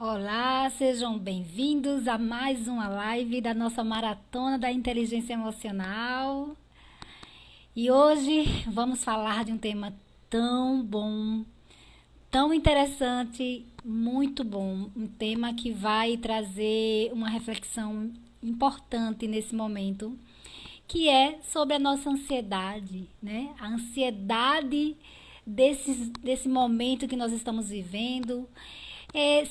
Olá, sejam bem-vindos a mais uma live da nossa maratona da inteligência emocional. E hoje vamos falar de um tema tão bom, tão interessante, muito bom, um tema que vai trazer uma reflexão importante nesse momento, que é sobre a nossa ansiedade, né? A ansiedade desse momento que nós estamos vivendo.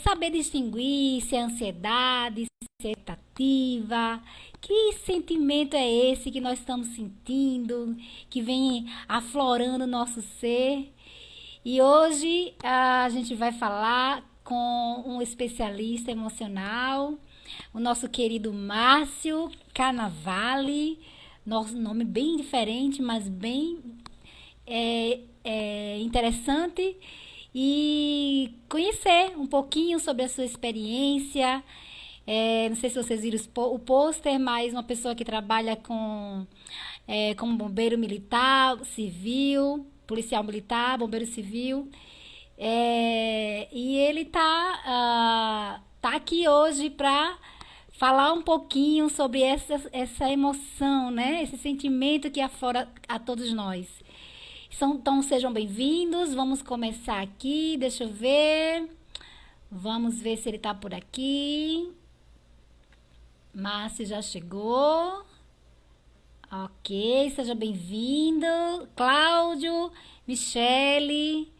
Saber distinguir se é ansiedade, se é expectativa, que sentimento é esse que nós estamos sentindo, que vem aflorando o nosso ser. E hoje a gente vai falar com um especialista emocional, o nosso querido Márcio Carnavale, nosso nome bem diferente, mas bem interessante, e conhecer um pouquinho sobre a sua experiência. Não sei se vocês viram o pôster, mas uma pessoa que trabalha como bombeiro militar, civil, policial militar, bombeiro civil. E ele tá aqui hoje para falar um pouquinho sobre essa emoção, né? Esse sentimento que aflora a todos nós. Então sejam bem-vindos, vamos começar aqui, deixa eu ver, vamos ver se ele tá por aqui. Márcio já chegou, ok, seja bem-vindo. Cláudio, Michele,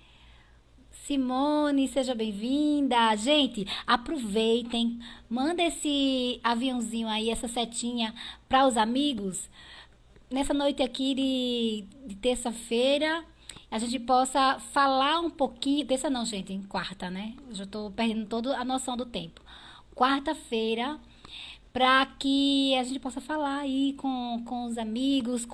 Simone, seja bem-vinda. Gente, aproveitem, manda esse aviãozinho aí, essa setinha para os amigos. Nessa noite aqui de terça-feira, a gente possa falar um pouquinho. Terça não, gente, em quarta, né? Eu já estou perdendo toda a noção do tempo. Quarta-feira, para que a gente possa falar aí com os amigos,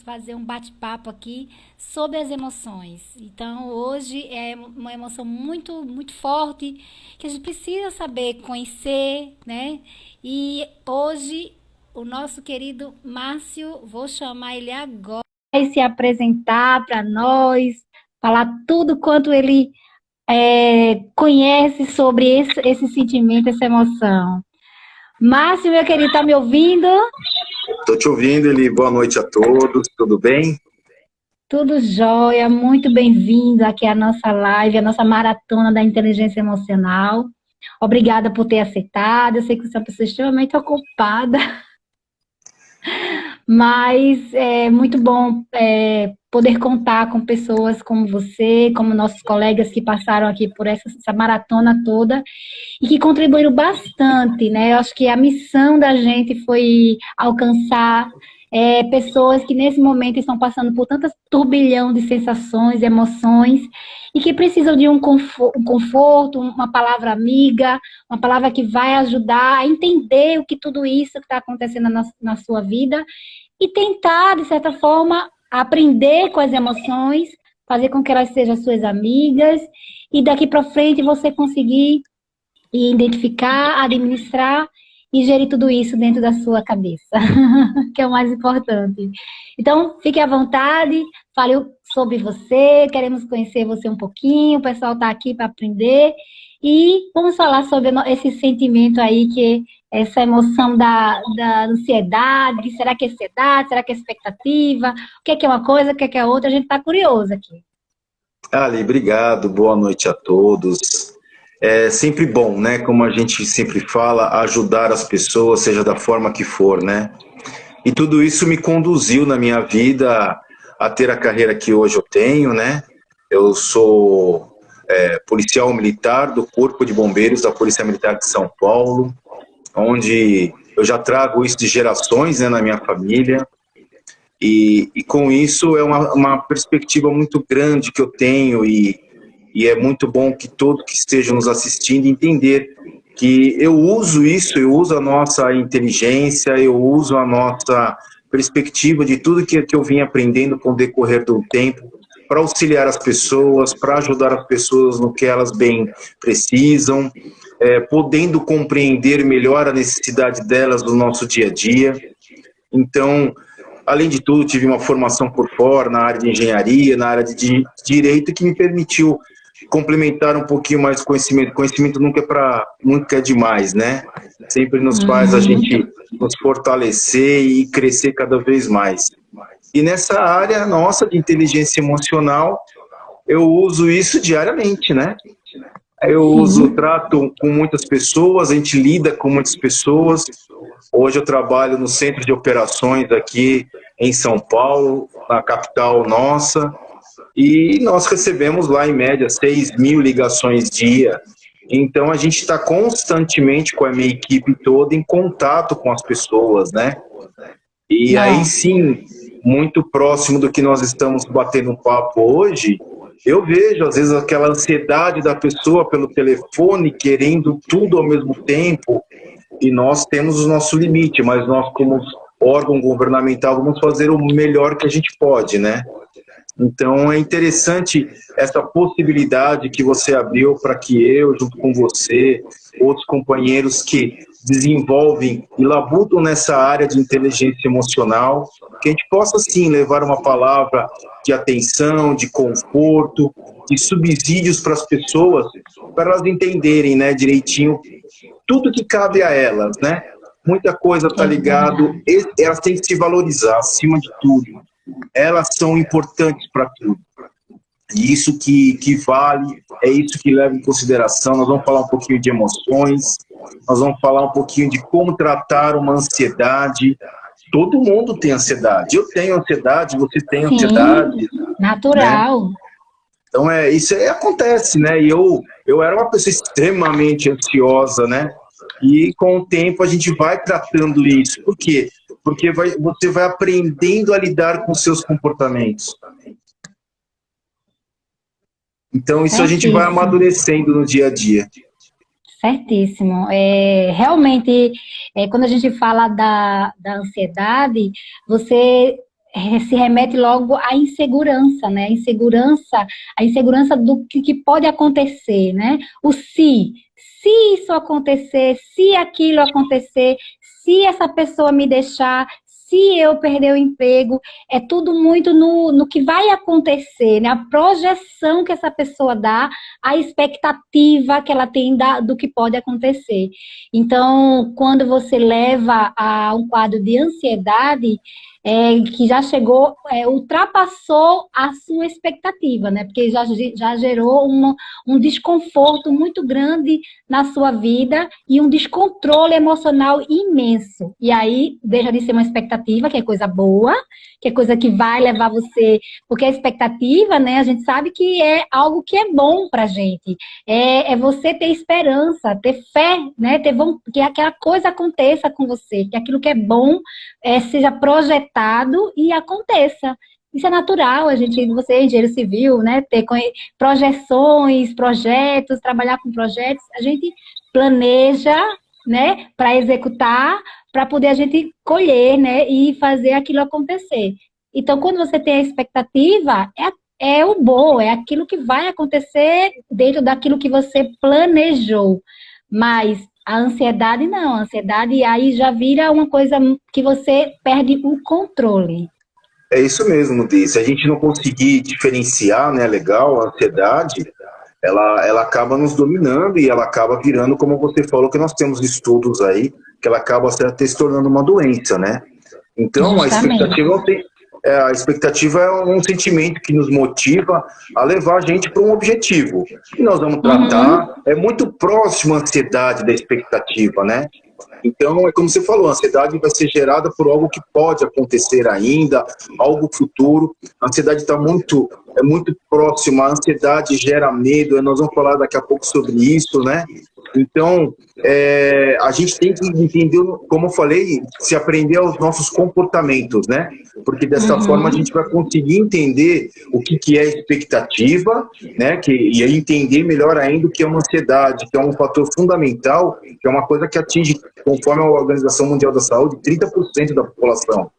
fazer um bate-papo aqui sobre as emoções. Então, hoje é uma emoção muito, muito forte que a gente precisa saber conhecer, né? E hoje o nosso querido Márcio, vou chamar ele agora, vai se apresentar para nós, falar tudo quanto ele conhece sobre esse sentimento, essa emoção. Márcio, meu querido, tá me ouvindo? Estou te ouvindo, Eli. Boa noite a todos, tudo bem? Tudo jóia, muito bem-vindo aqui à nossa live, à nossa maratona da inteligência emocional. Obrigada por ter aceitado, eu sei que você é uma pessoa extremamente ocupada, mas é muito bom poder contar com pessoas como você, como nossos colegas que passaram aqui por essa maratona toda e que contribuíram bastante, né? Eu acho que a missão da gente foi alcançar pessoas que nesse momento estão passando por tanto turbilhão de sensações, emoções, e que precisam de um conforto, uma palavra amiga, uma palavra que vai ajudar a entender o que tudo isso que está acontecendo na sua vida e tentar, de certa forma, aprender com as emoções, fazer com que elas sejam suas amigas e daqui para frente você conseguir identificar, administrar e gerir tudo isso dentro da sua cabeça, que é o mais importante. Então, fique à vontade, fale sobre você, queremos conhecer você um pouquinho, o pessoal está aqui para aprender, e vamos falar sobre esse sentimento aí, que é essa emoção da ansiedade. Será que é ansiedade, será que é expectativa, o que é uma coisa, o que é outra, a gente está curioso aqui. Ali, obrigado, boa noite a todos. É sempre bom, né, como a gente sempre fala, ajudar as pessoas, seja da forma que for, né? E tudo isso me conduziu na minha vida a ter a carreira que hoje eu tenho, né? Eu sou policial militar do Corpo de Bombeiros da Polícia Militar de São Paulo, onde eu já trago isso de gerações, né, na minha família. E com isso é uma perspectiva muito grande que eu tenho e é muito bom que todos que estejam nos assistindo entender que eu uso isso, eu uso a nossa inteligência, eu uso a nossa perspectiva de tudo que eu vim aprendendo com o decorrer do tempo para auxiliar as pessoas, para ajudar as pessoas no que elas bem precisam, podendo compreender melhor a necessidade delas do nosso dia a dia. Então, além de tudo, tive uma formação por fora na área de engenharia, na área de direito, que me permitiu complementar um pouquinho mais o conhecimento. Conhecimento nunca é demais, né? Sempre nos faz a gente nos fortalecer e crescer cada vez mais. E nessa área nossa de inteligência emocional, eu uso isso diariamente, né? Trato com muitas pessoas, a gente lida com muitas pessoas. Hoje eu trabalho no centro de operações aqui em São Paulo, na capital nossa, e nós recebemos lá, em média, 6.000 ligações dia. Então, a gente está constantemente com a minha equipe toda em contato com as pessoas, né? E aí sim, muito próximo do que nós estamos batendo um papo hoje, eu vejo, às vezes, aquela ansiedade da pessoa pelo telefone, querendo tudo ao mesmo tempo, e nós temos o nosso limite, mas nós, como órgão governamental, vamos fazer o melhor que a gente pode, né? Então, é interessante essa possibilidade que você abriu para que eu, junto com você, outros companheiros que desenvolvem e labutam nessa área de inteligência emocional, que a gente possa, sim, levar uma palavra de atenção, de conforto, de subsídios para as pessoas, para elas entenderem, né, direitinho tudo que cabe a elas, né? Muita coisa está ligado, elas têm que se valorizar acima de tudo. Elas são importantes para tudo. E isso que vale, é isso que leva em consideração. Nós vamos falar um pouquinho de emoções, nós vamos falar um pouquinho de como tratar uma ansiedade. Todo mundo tem ansiedade. Eu tenho ansiedade, você tem ansiedade. Natural. Né? Então, isso aí acontece, né? E eu era uma pessoa extremamente ansiosa, né? E com o tempo a gente vai tratando isso. Por quê? Porque você vai aprendendo a lidar com seus comportamentos. Então, isso a gente vai amadurecendo no dia a dia. Certíssimo. Realmente, quando a gente fala da ansiedade, você se remete logo à insegurança, né? A insegurança do que pode acontecer, né? O se isso acontecer, se aquilo acontecer, se essa pessoa me deixar, se eu perder o emprego, é tudo muito no que vai acontecer, né? A projeção que essa pessoa dá, a expectativa que ela tem do que pode acontecer. Então, quando você leva a um quadro de ansiedade, que já chegou, ultrapassou a sua expectativa, né? Porque já gerou um desconforto muito grande na sua vida e um descontrole emocional imenso. E aí, deixa de ser uma expectativa, que é coisa boa, que é coisa que vai levar você... Porque a expectativa, né? A gente sabe que é algo que é bom pra gente. É você ter esperança, ter fé, né? Que aquela coisa aconteça com você, que aquilo que é bom seja projetado e aconteça. Isso é natural, você é engenheiro civil, né? Ter projeções, projetos, trabalhar com projetos, a gente planeja, né, para executar, para poder a gente colher, né, e fazer aquilo acontecer. Então, quando você tem a expectativa, é o bom, é aquilo que vai acontecer dentro daquilo que você planejou. Mas a ansiedade não, a ansiedade aí já vira uma coisa que você perde o controle. É isso mesmo, Dê. Se a gente não conseguir diferenciar, né, legal, a ansiedade, ela acaba nos dominando e ela acaba virando, como você falou, que nós temos estudos aí, que ela acaba até se tornando uma doença, né? Então, a expectativa é um sentimento que nos motiva a levar a gente para um objetivo. E nós vamos tratar, é muito próximo a ansiedade da expectativa, né? Então, é como você falou, a ansiedade vai ser gerada por algo que pode acontecer ainda, algo futuro. A ansiedade é muito próxima, a ansiedade gera medo, nós vamos falar daqui a pouco sobre isso, né? Então, a gente tem que entender, como eu falei, se aprender aos nossos comportamentos, né? Porque dessa forma a gente vai conseguir entender o que é expectativa, né? E aí entender melhor ainda o que é uma ansiedade, que é um fator fundamental, que é uma coisa que atinge, conforme a Organização Mundial da Saúde, 30% da população.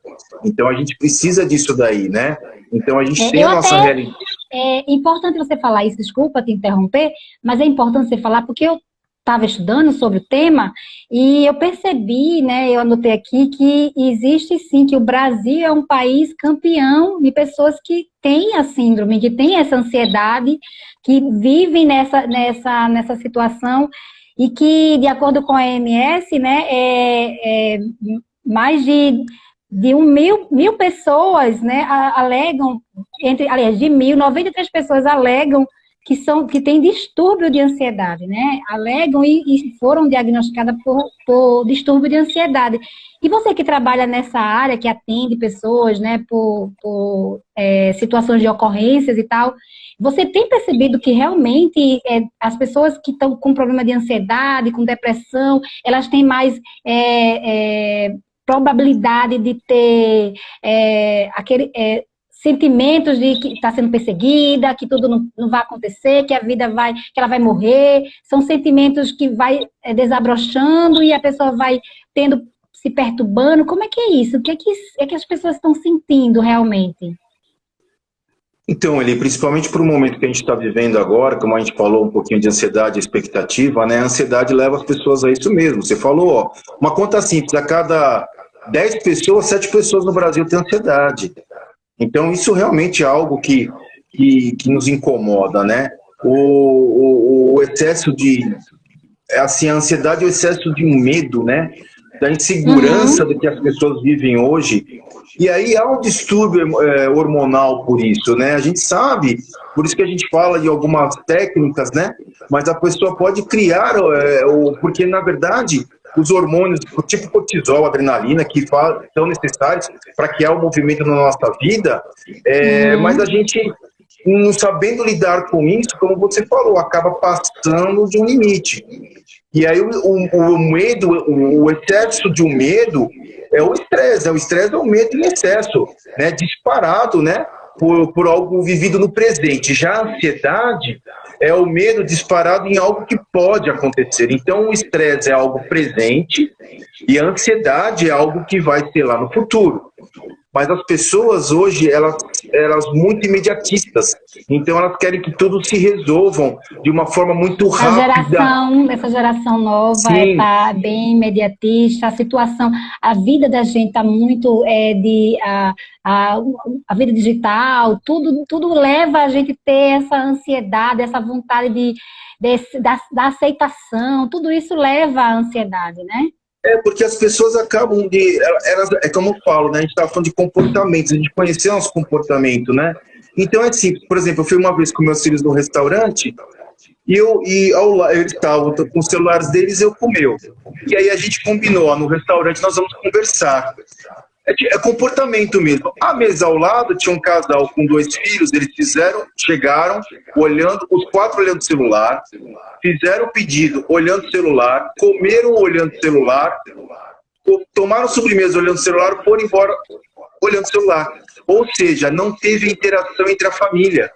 Então a gente precisa disso daí, né? Então a gente tem a nossa realidade. É importante você falar isso, desculpa te interromper, mas é importante você falar porque estava estudando sobre o tema e eu percebi, né, eu anotei aqui que existe sim, que o Brasil é um país campeão de pessoas que têm a síndrome, que têm essa ansiedade, que vivem nessa situação e que, de acordo com a OMS, né, mais de mil pessoas, né, alegam, aliás, de 93 pessoas alegam que têm distúrbio de ansiedade, né? Alegam e foram diagnosticadas por distúrbio de ansiedade. E você que trabalha nessa área, que atende pessoas, né, por situações de ocorrências e tal, você tem percebido que realmente as pessoas que estão com problema de ansiedade, com depressão, elas têm mais probabilidade de ter sentimentos de que está sendo perseguida, que tudo não vai acontecer, que a vida que ela vai morrer, são sentimentos que vai desabrochando e a pessoa vai se perturbando. Como é que é isso? O que é que as pessoas estão sentindo realmente? Então, Eli, principalmente para o momento que a gente está vivendo agora, como a gente falou um pouquinho de ansiedade e expectativa, né? A ansiedade leva as pessoas a isso mesmo. Você falou, ó, uma conta simples, a cada 10 pessoas, 7 pessoas no Brasil têm ansiedade. Então, isso realmente é algo que nos incomoda, né? O excesso assim, a ansiedade é o excesso de um medo, né? Da insegurança do que as pessoas vivem hoje. E aí há um distúrbio hormonal por isso, né? A gente sabe, por isso que a gente fala de algumas técnicas, né? Mas a pessoa pode criar, porque na verdade os hormônios, tipo cortisol, adrenalina, que são necessários para criar o movimento na nossa vida, mas a gente, não sabendo lidar com isso, como você falou, acaba passando de um limite. E aí o medo, o excesso de um medo é o estresse é o medo em excesso, né, disparado, né, por algo vivido no presente. Já a ansiedade é o medo disparado em algo que pode acontecer. Então o estresse é algo presente e a ansiedade é algo que vai ter lá no futuro. Mas as pessoas hoje, elas muito imediatistas. Então elas querem que tudo se resolvam de uma forma muito rápida. Essa geração nova está bem imediatista, a vida da gente está muito a vida digital, tudo leva a gente a ter essa ansiedade, essa vontade da aceitação, tudo isso leva à ansiedade, né? Porque as pessoas acabam é como eu falo, né? A gente estava falando de comportamentos, a gente conhecer nosso comportamento, né? Então é assim, por exemplo, eu fui uma vez com meus filhos no restaurante eles estavam com os celulares deles, eu com o meu. E aí a gente combinou, ó, no restaurante nós vamos conversar. É comportamento mesmo. À mesa ao lado tinha um casal com 2 filhos, eles chegaram olhando, os 4 olhando o celular, fizeram o pedido olhando o celular, comeram olhando o celular, tomaram sobremesa olhando o celular, foram embora olhando o celular. Ou seja, não teve interação entre a família.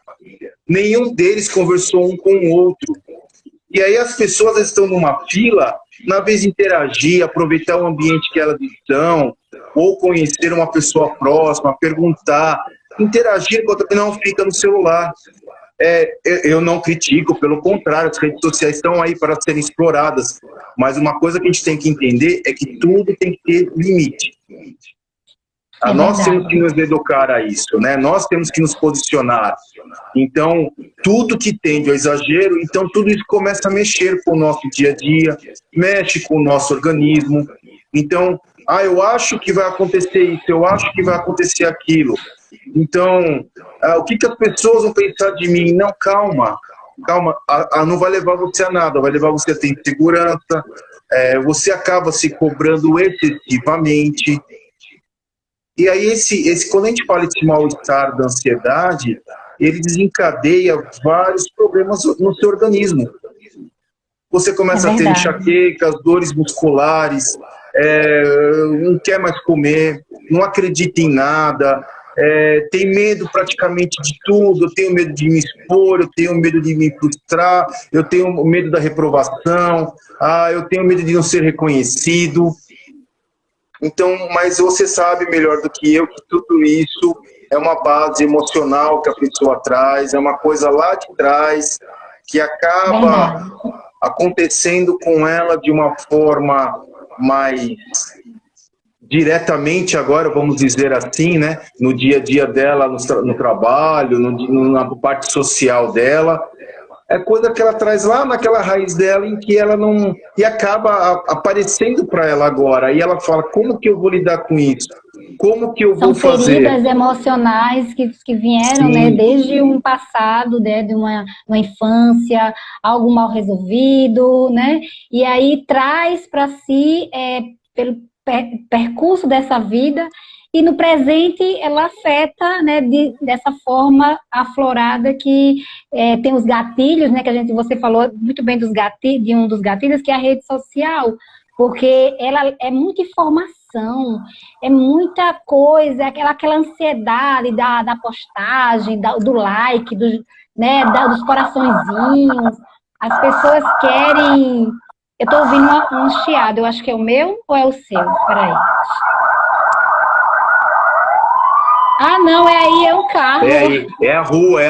Nenhum deles conversou um com o outro. E aí as pessoas estão numa fila, na vez de interagir, aproveitar o ambiente que elas estão, ou conhecer uma pessoa próxima, perguntar, interagir com outra, não fica no celular. Eu não critico, pelo contrário, as redes sociais estão aí para serem exploradas, mas uma coisa que a gente tem que entender é que tudo tem que ter limite. Nós temos que nos educar a isso, né? Nós temos que nos posicionar. Então, tudo que tende ao exagero, então tudo isso começa a mexer com o nosso dia a dia, mexe com o nosso organismo. Então, eu acho que vai acontecer isso, eu acho que vai acontecer aquilo. Então, o que as pessoas vão pensar de mim? Não, calma, não vai levar você a nada, vai levar você a ter insegurança, você acaba se cobrando excessivamente. E aí, quando a gente fala de mal-estar da ansiedade, ele desencadeia vários problemas no seu organismo. Você começa a ter enxaquecas, dores musculares, não quer mais comer, não acredita em nada, tem medo praticamente de tudo. Eu tenho medo de me expor, eu tenho medo de me frustrar, eu tenho medo da reprovação, eu tenho medo de não ser reconhecido. Então, mas você sabe melhor do que eu que tudo isso é uma base emocional que a pessoa traz, é uma coisa lá de trás que acaba acontecendo com ela de uma forma mais diretamente agora, vamos dizer assim, né? No dia a dia dela, no trabalho, na parte social dela. É coisa que ela traz lá naquela raiz dela em que ela não... E acaba aparecendo para ela agora. E ela fala, como que eu vou lidar com isso? Como que eu São vou fazer? feridas emocionais que vieram, né, Sim, desde um passado, né, de uma infância, algo mal resolvido, né? E aí traz para si, pelo percurso dessa vida, e no presente ela afeta, né, dessa forma aflorada que tem os gatilhos, né, que você falou muito bem dos gatilhos, de um dos gatilhos, que é a rede social, porque ela é muita informação, é muita coisa, aquela ansiedade da postagem, do like, né, dos coraçõezinhos. As pessoas querem. Eu estou ouvindo um chiado, eu acho que é o meu ou é o seu? Espera aí. Ah, não, é aí, é um carro. é a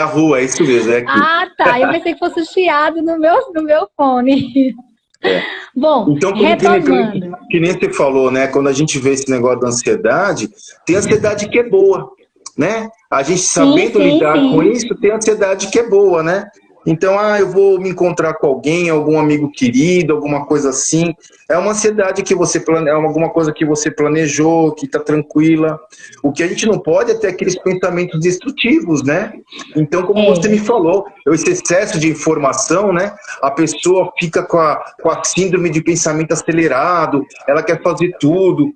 rua, é isso mesmo, é aqui. Ah, tá. Eu pensei que fosse chiado no meu fone. É. Bom, Então, retomando. que nem você falou, né? Quando a gente vê esse negócio da ansiedade, tem ansiedade que é boa, né? A gente Sim, sabendo sim, lidar com sim. isso, tem ansiedade que é boa, né? Então, eu vou me encontrar com alguém, algum amigo querido, alguma coisa assim. É uma ansiedade que você é alguma coisa que você planejou, que está tranquila. O que a gente não pode é ter aqueles pensamentos destrutivos, né? Então, como você me É. falou, esse excesso de informação, né? A pessoa fica com a síndrome de pensamento acelerado, ela quer fazer tudo.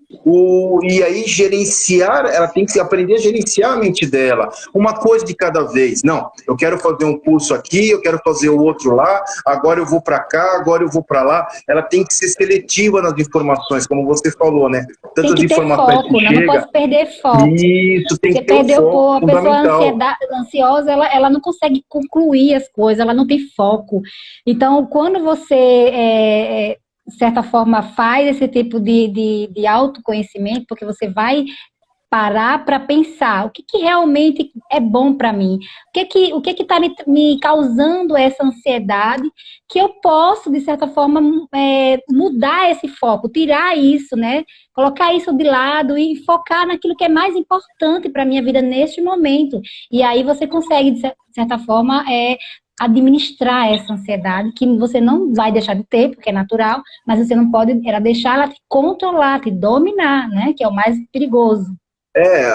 E aí, gerenciar, ela tem que aprender a gerenciar a mente dela. Uma coisa de cada vez. Não, eu quero fazer um curso aqui, eu quero fazer o outro lá, agora eu vou para cá, agora eu vou para lá. Ela tem que ser seletiva nas informações, como você falou, né? Tem Tantas que ter informações que foco, não chega. pode perder foco. Isso, tem Você que ter o perdeu, foco pô, a pessoa fundamental. ansiosa, ela não consegue concluir as coisas, ela não tem foco. Então, quando você, de certa forma, faz esse tipo de autoconhecimento, porque você vai parar para pensar o que realmente é bom para mim, o que está me causando essa ansiedade, que eu posso, de certa forma, mudar esse foco, tirar isso, né? Colocar isso de lado e focar naquilo que é mais importante para a minha vida neste momento. E aí você consegue, de certa forma, administrar essa ansiedade, que você não vai deixar de ter, porque é natural, mas você não pode deixar ela te controlar, te dominar, né? Que é o mais perigoso.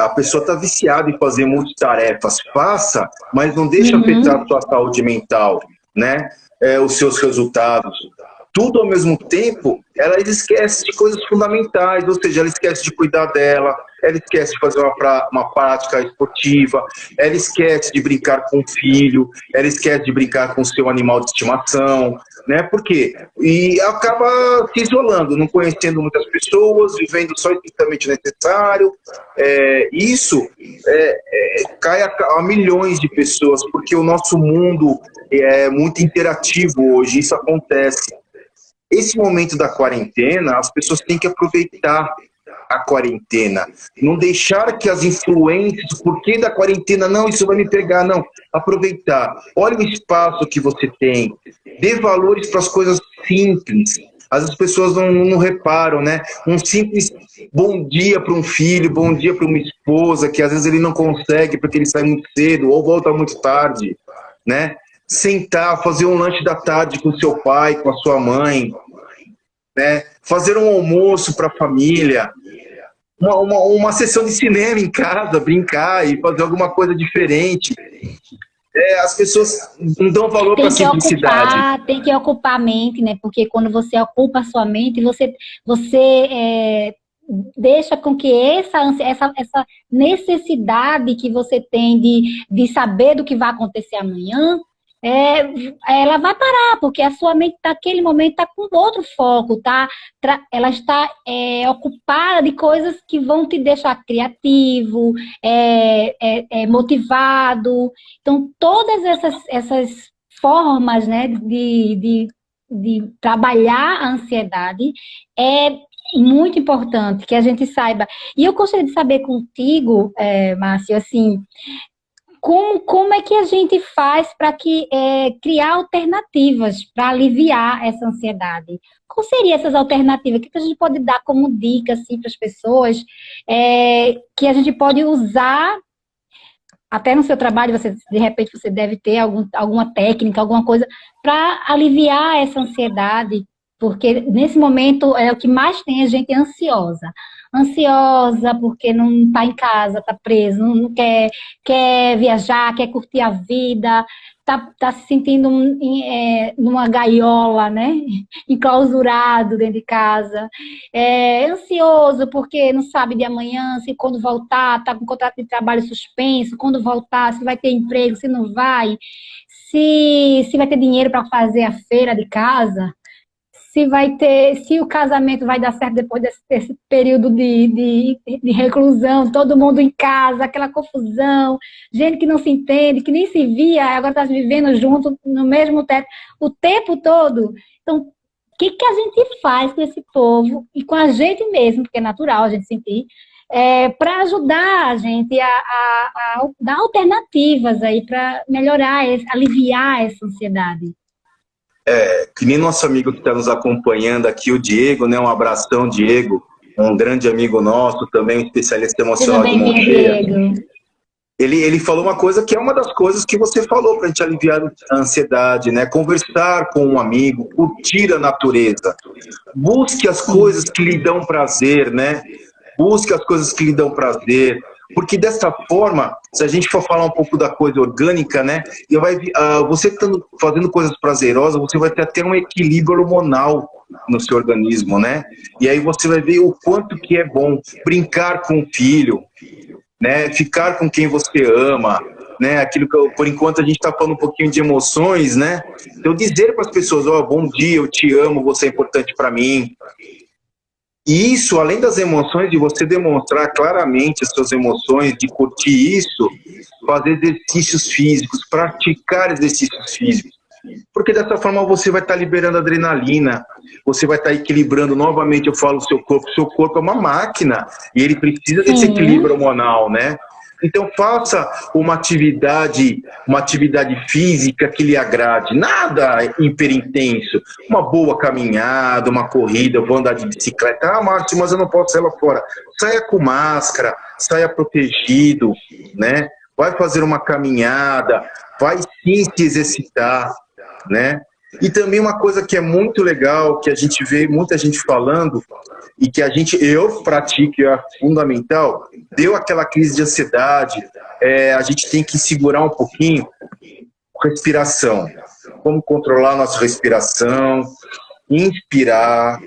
A pessoa está viciada em fazer multitarefas. Faça, mas não deixa afetar a Uhum. sua saúde mental, né? Os seus resultados. Tudo ao mesmo tempo, ela esquece de coisas fundamentais, ou seja, ela esquece de cuidar dela, ela esquece de fazer uma prática esportiva, ela esquece de brincar com o filho, ela esquece de brincar com o seu animal de estimação, né? Por quê? E acaba se isolando, não conhecendo muitas pessoas, vivendo só o estritamente necessário. Isso cai a milhões de pessoas, porque o nosso mundo é muito interativo hoje, isso acontece. Esse momento da quarentena, as pessoas têm que aproveitar a quarentena, não deixar que as influências, por que da quarentena, não, isso vai me pegar, não, aproveitar, olha o espaço que você tem, dê valores para as coisas simples, as pessoas não reparam, né, um simples bom dia para um filho, bom dia para uma esposa, que às vezes ele não consegue porque ele sai muito cedo ou volta muito tarde, né, sentar, fazer um lanche da tarde com seu pai, com a sua mãe, né? Fazer um almoço para a família, uma sessão de cinema em casa, brincar e fazer alguma coisa diferente. As pessoas não dão valor para a simplicidade. Tem que ocupar a mente, né? Porque quando você ocupa a sua mente, você deixa com que essa necessidade que você tem de saber do que vai acontecer amanhã, ela vai parar, porque a sua mente naquele momento está com outro foco, ela está ocupada de coisas que vão te deixar criativo, motivado. Então, todas essas formas, né, de trabalhar a ansiedade é muito importante que a gente saiba. E eu gostaria de saber contigo, Márcio, assim, como é que a gente faz para criar alternativas para aliviar essa ansiedade? Qual seriam essas alternativas? O que a gente pode dar como dica assim, para as pessoas que a gente pode usar até no seu trabalho? De repente você deve ter alguma técnica, alguma coisa para aliviar essa ansiedade, porque nesse momento é o que mais tem a gente ansiosa. Ansiosa porque não está em casa, está preso, não quer viajar, quer curtir a vida, tá se sentindo numa gaiola, né? Enclausurado dentro de casa. Ansioso porque não sabe de amanhã, se quando voltar, está com contrato de trabalho suspenso, quando voltar, se vai ter emprego, se não vai, se vai ter dinheiro para fazer a feira de casa, se o casamento vai dar certo depois desse período de reclusão, todo mundo em casa, aquela confusão, gente que não se entende, que nem se via, agora está vivendo junto no mesmo teto o tempo todo. Então, o que a gente faz com esse povo e com a gente mesmo, porque é natural a gente sentir, para ajudar a gente a dar alternativas aí para melhorar, aliviar essa ansiedade? Que nem nosso amigo que está nos acompanhando aqui, o Diego, né? Um abração, Diego, um grande amigo nosso, também um especialista emocional de Monteia. Ele falou uma coisa que é uma das coisas que você falou para a gente aliviar a ansiedade, né? Conversar com um amigo, curtir a natureza. Busque as coisas que lhe dão prazer, né? Busque as coisas que lhe dão prazer. Porque dessa forma, se a gente for falar um pouco da coisa orgânica, né, você estando fazendo coisas prazerosas, você vai ter até um equilíbrio hormonal no seu organismo, né? E aí você vai ver o quanto que é bom brincar com o filho, né, ficar com quem você ama, né, aquilo que por enquanto a gente está falando um pouquinho de emoções, né? Então dizer para as pessoas, bom dia, eu te amo, você é importante para mim. E isso, além das emoções, de você demonstrar claramente as suas emoções, de curtir isso, fazer exercícios físicos, praticar exercícios físicos. Porque dessa forma você vai estar liberando adrenalina, você vai estar equilibrando novamente, eu falo, o seu corpo é uma máquina, e ele precisa desse equilíbrio hormonal, né? Então faça uma atividade física que lhe agrade, nada hiperintenso, uma boa caminhada, uma corrida, eu vou andar de bicicleta, Márcio, mas eu não posso sair lá fora. Saia com máscara, saia protegido, né? Vai fazer uma caminhada, vai sim se exercitar, né? E também uma coisa que é muito legal, que a gente vê muita gente falando, e que eu pratico, é fundamental, deu aquela crise de ansiedade, a gente tem que segurar um pouquinho, respiração. Como controlar a nossa respiração, inspirar,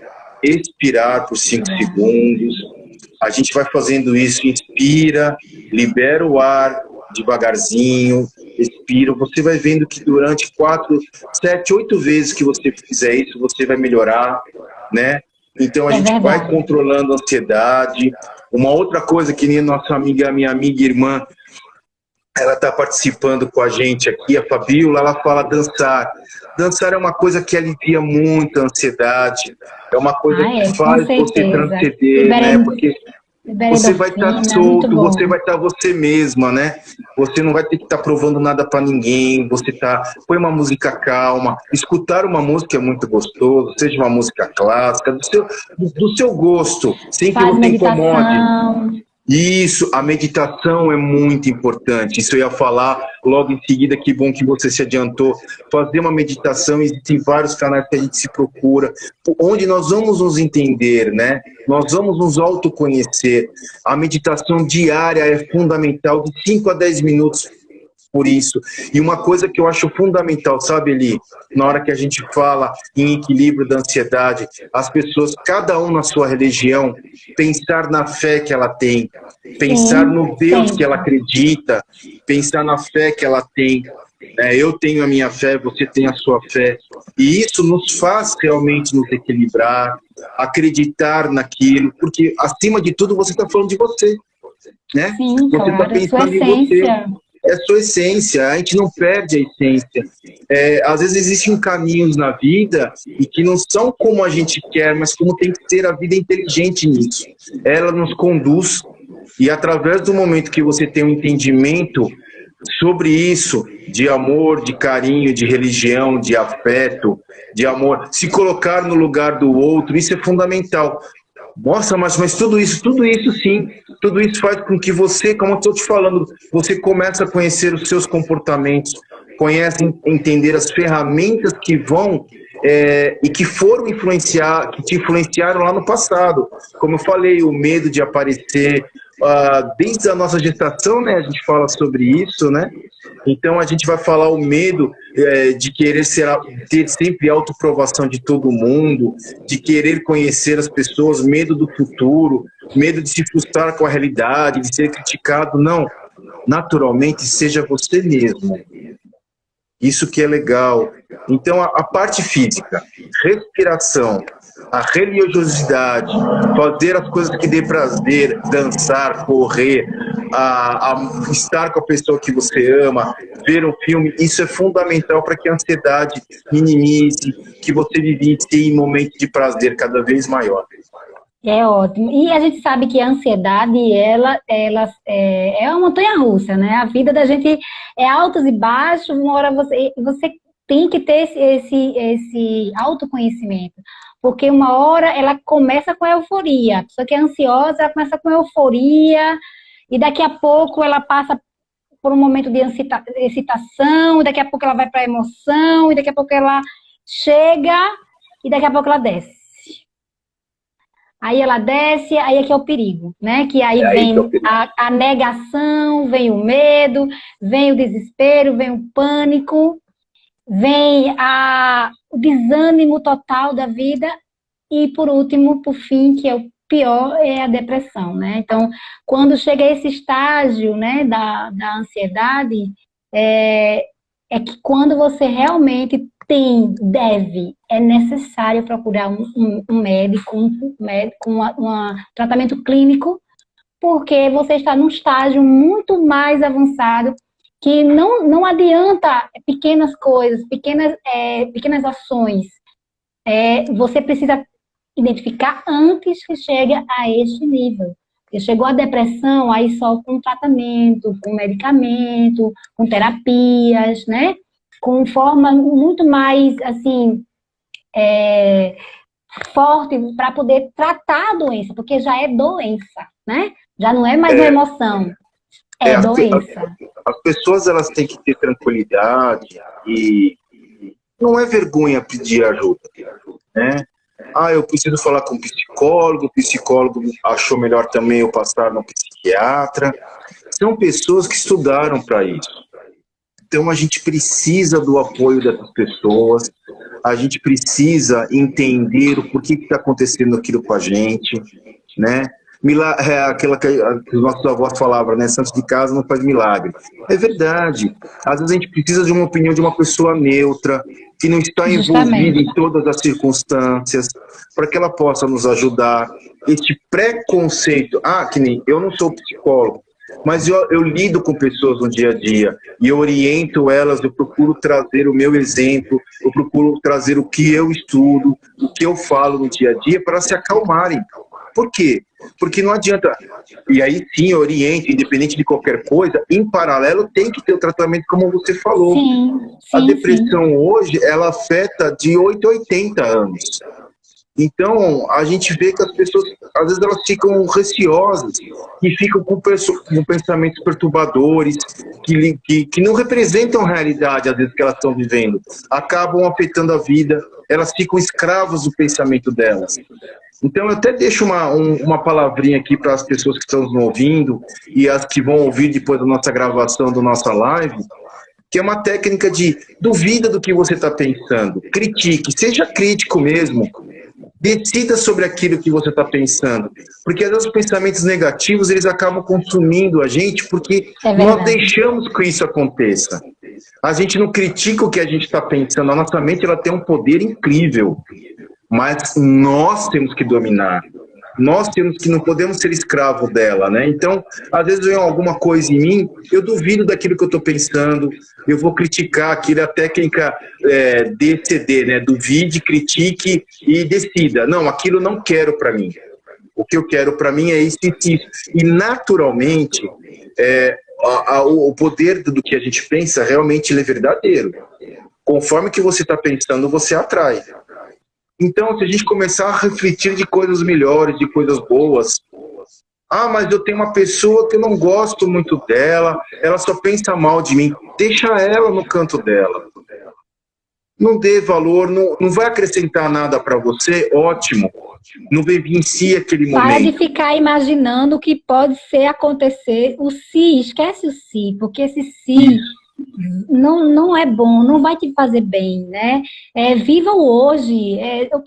expirar por 5 segundos. A gente vai fazendo isso, inspira, libera o ar devagarzinho, expira. Você vai vendo que durante 4, 7, 8 vezes que você fizer isso, você vai melhorar, né? Então a gente vai controlando a ansiedade. Uma outra coisa que nem nossa amiga, minha amiga e irmã, ela está participando com a gente aqui, a Fabiola, ela fala dançar. Dançar é uma coisa que alivia muito a ansiedade, é uma coisa que faz você transcender, né? Porque você vai estar solto, você vai estar você mesma, né? Você não vai ter que estar provando nada para ninguém, põe uma música calma, escutar uma música é muito gostoso, seja uma música clássica, do seu gosto, sem que você incomode. Isso, a meditação é muito importante. Isso eu ia falar logo em seguida, que bom que você se adiantou. Fazer uma meditação, existem vários canais que a gente se procura, onde nós vamos nos entender, né? Nós vamos nos autoconhecer. A meditação diária é fundamental, de 5 a 10 minutos por isso. E uma coisa que eu acho fundamental, sabe, Eli? Na hora que a gente fala em equilíbrio da ansiedade, as pessoas, cada um na sua religião, pensar na fé que ela tem, pensar no Deus que ela acredita, pensar na fé que ela tem. Eu tenho a minha fé, você tem a sua fé. E isso nos faz realmente nos equilibrar, acreditar naquilo, porque, acima de tudo, você está falando de você, né? Sim, você está pensando em você. É a sua essência, a gente não perde a essência. Às vezes existem caminhos na vida e que não são como a gente quer, mas como tem que ser a vida inteligente nisso. Ela nos conduz, e através do momento que você tem um entendimento sobre isso, de amor, de carinho, de religião, de afeto, de amor, se colocar no lugar do outro, isso é fundamental. Nossa, mas tudo isso sim, tudo isso faz com que você, como eu estou te falando, você comece a conhecer os seus comportamentos, conhece, entender as ferramentas que vão e que foram que te influenciaram lá no passado. Como eu falei, o medo de aparecer, desde a nossa gestação, né, a gente fala sobre isso, né? Então a gente vai falar o medo de querer ter sempre autoprovação de todo mundo, de querer conhecer as pessoas, medo do futuro, medo de se frustrar com a realidade, de ser criticado. Não, naturalmente seja você mesmo. Isso que é legal. Então, a parte física, respiração, a religiosidade, fazer as coisas que dê prazer, dançar, correr, estar com a pessoa que você ama, ver um filme, isso é fundamental para que a ansiedade minimize, que você vivencie momentos de prazer cada vez maior. É ótimo. E a gente sabe que a ansiedade, ela é uma montanha-russa, né? A vida da gente é altos e baixos, uma hora você tem que ter esse autoconhecimento. Porque uma hora ela começa com euforia. A pessoa que é ansiosa, ela começa com euforia, e daqui a pouco ela passa por um momento de excitação, e daqui a pouco ela vai para a emoção, e daqui a pouco ela chega, e daqui a pouco ela desce. Aí ela desce, aí é que é o perigo, né? Que aí vem a negação, vem o medo, vem o desespero, vem o pânico, vem o desânimo total da vida e, por último, por fim, que é o pior, é a depressão, né? Então, quando chega esse estágio, né, da ansiedade, é que quando você realmente é necessário procurar um médico, um tratamento clínico, porque você está num estágio muito mais avançado, que não adianta pequenas coisas, pequenas ações. Você precisa identificar antes que chegue a este nível. Porque chegou a depressão, aí só com tratamento, com medicamento, com terapias, né? Com forma muito mais, assim, forte para poder tratar a doença, porque já é doença, né? Já não é mais uma emoção, é doença. As pessoas, elas têm que ter tranquilidade e não é vergonha pedir ajuda, né? Eu preciso falar com o psicólogo achou melhor também eu passar no psiquiatra. São pessoas que estudaram para isso. Então, a gente precisa do apoio dessas pessoas, a gente precisa entender o porquê que está acontecendo aquilo com a gente, né? Aquela que os nossos avós falavam, né? Santo de casa não faz milagre. É verdade. Às vezes a gente precisa de uma opinião de uma pessoa neutra, que não está envolvida em todas as circunstâncias, para que ela possa nos ajudar. Este preconceito, que nem eu não sou psicólogo, mas eu lido com pessoas no dia a dia e eu oriento elas, eu procuro trazer o meu exemplo, eu procuro trazer o que eu estudo, o que eu falo no dia a dia para se acalmarem. Por quê? Porque não adianta, e aí sim eu oriento, independente de qualquer coisa, em paralelo tem que ter o tratamento como você falou. Sim, a depressão hoje, ela afeta de 8 a 80 anos. Então, a gente vê que as pessoas, às vezes, elas ficam receosas e ficam com pensamentos perturbadores que não representam a realidade, às vezes, que elas estão vivendo. Acabam afetando a vida, elas ficam escravas do pensamento delas. Então, eu até deixo uma palavrinha aqui para as pessoas que estão nos ouvindo e as que vão ouvir depois da nossa gravação, da nossa live, que é uma técnica de duvida do que você está pensando, critique, seja crítico mesmo. Decida sobre aquilo que você está pensando, porque às vezes os pensamentos negativos eles acabam consumindo a gente porque nós deixamos que isso aconteça. A gente não critica o que a gente está pensando, a nossa mente ela tem um poder incrível, mas nós temos que dominar. Nós não podemos ser escravos dela, né? Então, às vezes vem alguma coisa em mim, eu duvido daquilo que eu estou pensando, eu vou criticar aquilo, a técnica DCD, né? Duvide, critique e decida. Não, aquilo não quero para mim. O que eu quero para mim é isso e isso. E naturalmente, o poder do que a gente pensa realmente ele é verdadeiro. Conforme que você está pensando, você atrai. Então, se a gente começar a refletir de coisas melhores, de coisas boas, mas eu tenho uma pessoa que eu não gosto muito dela, ela só pensa mal de mim, deixa ela no canto dela. Não dê valor, não vai acrescentar nada para você, ótimo. Não vivencie aquele momento. Para de ficar imaginando o que pode ser acontecer. O se, esquece o se, porque esse se não é bom, não vai te fazer bem, né? Viva o hoje. O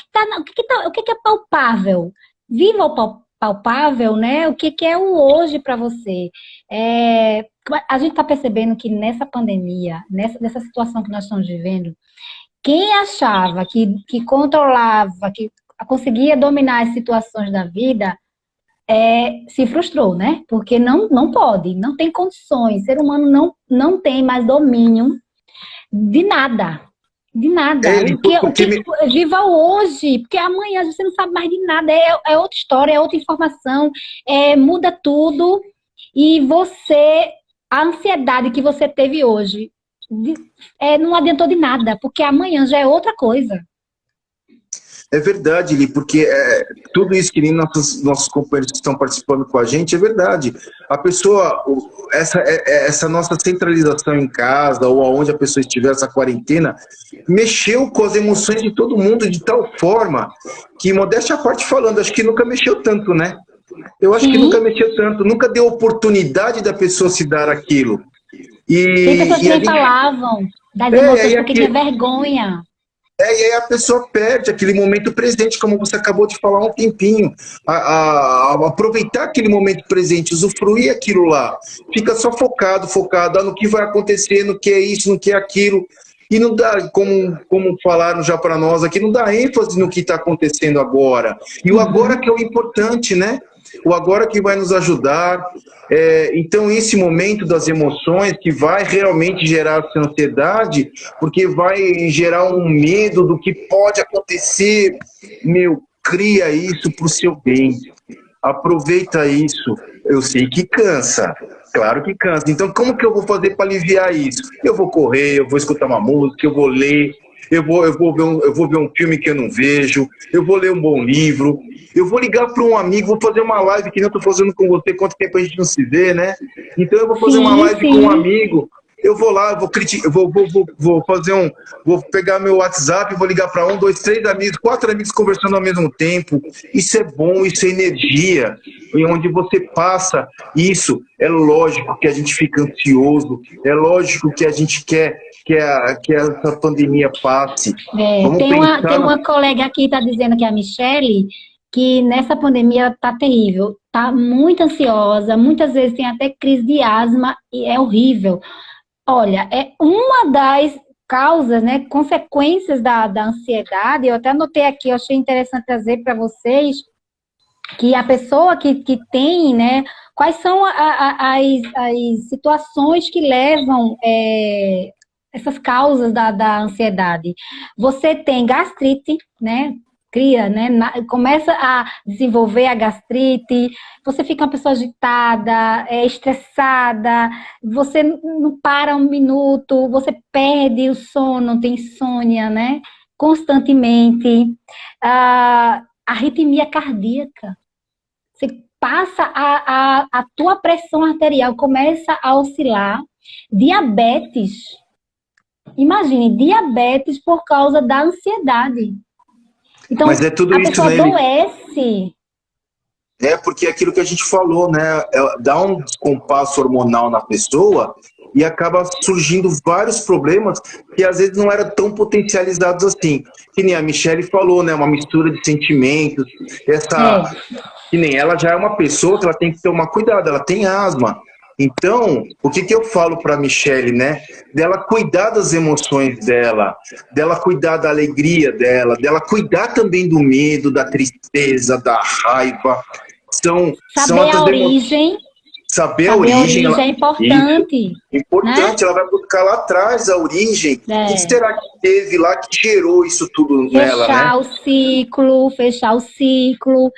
que é palpável? Viva o palpável, né? O que é o hoje para você? A gente está percebendo que nessa pandemia, nessa situação que nós estamos vivendo, quem achava que controlava, que conseguia dominar as situações da vida, se frustrou, né? Porque não pode, não tem condições. O ser humano não tem mais domínio de nada. De nada. Viva hoje, porque amanhã você não sabe mais de nada. É outra história, é outra informação, muda tudo. E a ansiedade que você teve hoje, não adiantou de nada, porque amanhã já é outra coisa. É verdade, Li, porque tudo isso que nem nossos companheiros que estão participando com a gente é verdade. A pessoa, essa nossa centralização em casa, ou aonde a pessoa estiver, essa quarentena, mexeu com as emoções de todo mundo de tal forma que, modéstia à parte falando, acho que nunca mexeu tanto, né? Eu acho que nunca mexeu tanto, nunca deu oportunidade da pessoa se dar aquilo. Tem pessoas que nem falavam das emoções porque tinha vergonha. E aí a pessoa perde aquele momento presente, como você acabou de falar há um tempinho. Aproveitar aquele momento presente, usufruir aquilo lá. Fica só focado no que vai acontecer, no que é isso, no que é aquilo. E não dá, como falaram já para nós aqui, não dá ênfase no que está acontecendo agora. E o agora que é o importante, né? O agora que vai nos ajudar. Então, esse momento das emoções que vai realmente gerar essa ansiedade, porque vai gerar um medo do que pode acontecer, cria isso para o seu bem. Aproveita isso. Eu sei que cansa, claro que cansa. Então, como que eu vou fazer para aliviar isso? Eu vou correr, eu vou escutar uma música, eu vou ler, eu vou ver um filme que eu não vejo, eu vou ler um bom livro, eu vou ligar para um amigo, vou fazer uma live que nem eu estou fazendo com você, quanto tempo a gente não se vê, né? Então eu vou fazer uma live com um amigo, eu vou lá, vou pegar meu WhatsApp, vou ligar para 1, 2, 3 amigos, 4 amigos conversando ao mesmo tempo. Isso é bom, isso é energia. E onde você passa isso, é lógico que a gente fica ansioso, é lógico que a gente quer que essa pandemia passe. Tem uma colega aqui que está dizendo que é a Michele, que nessa pandemia está terrível, está muito ansiosa, muitas vezes tem até crise de asma e é horrível. Olha, é uma das causas, né, consequências da ansiedade. Eu até anotei aqui, eu achei interessante trazer para vocês que a pessoa que tem, né, quais são as situações que levam essas causas da ansiedade. Você tem gastrite, né? Cria, né? Começa a desenvolver a gastrite, você fica uma pessoa agitada, estressada, você não para um minuto, você perde o sono, tem insônia, né? Constantemente. Arritmia cardíaca. Você passa a tua pressão arterial começa a oscilar. Diabetes. Imagine, diabetes por causa da ansiedade. Então, mas tudo a isso, pessoa adoece. Porque é aquilo que a gente falou, né? Dá um descompasso hormonal na pessoa e acaba surgindo vários problemas que às vezes não eram tão potencializados assim. Que nem a Michele falou, né? Uma mistura de sentimentos. Que nem ela já é uma pessoa que ela tem que tomar cuidado, ela tem asma. Então, o que eu falo para a Michele, né? Dela cuidar das emoções dela cuidar da alegria dela cuidar também do medo, da tristeza, da raiva. Saber a origem. Saber a Saber a origem. origem é importante. Importante, né? ela vai buscar lá atrás a origem. O que É. será que teve lá que gerou isso tudo nela, né? Fechar o ciclo,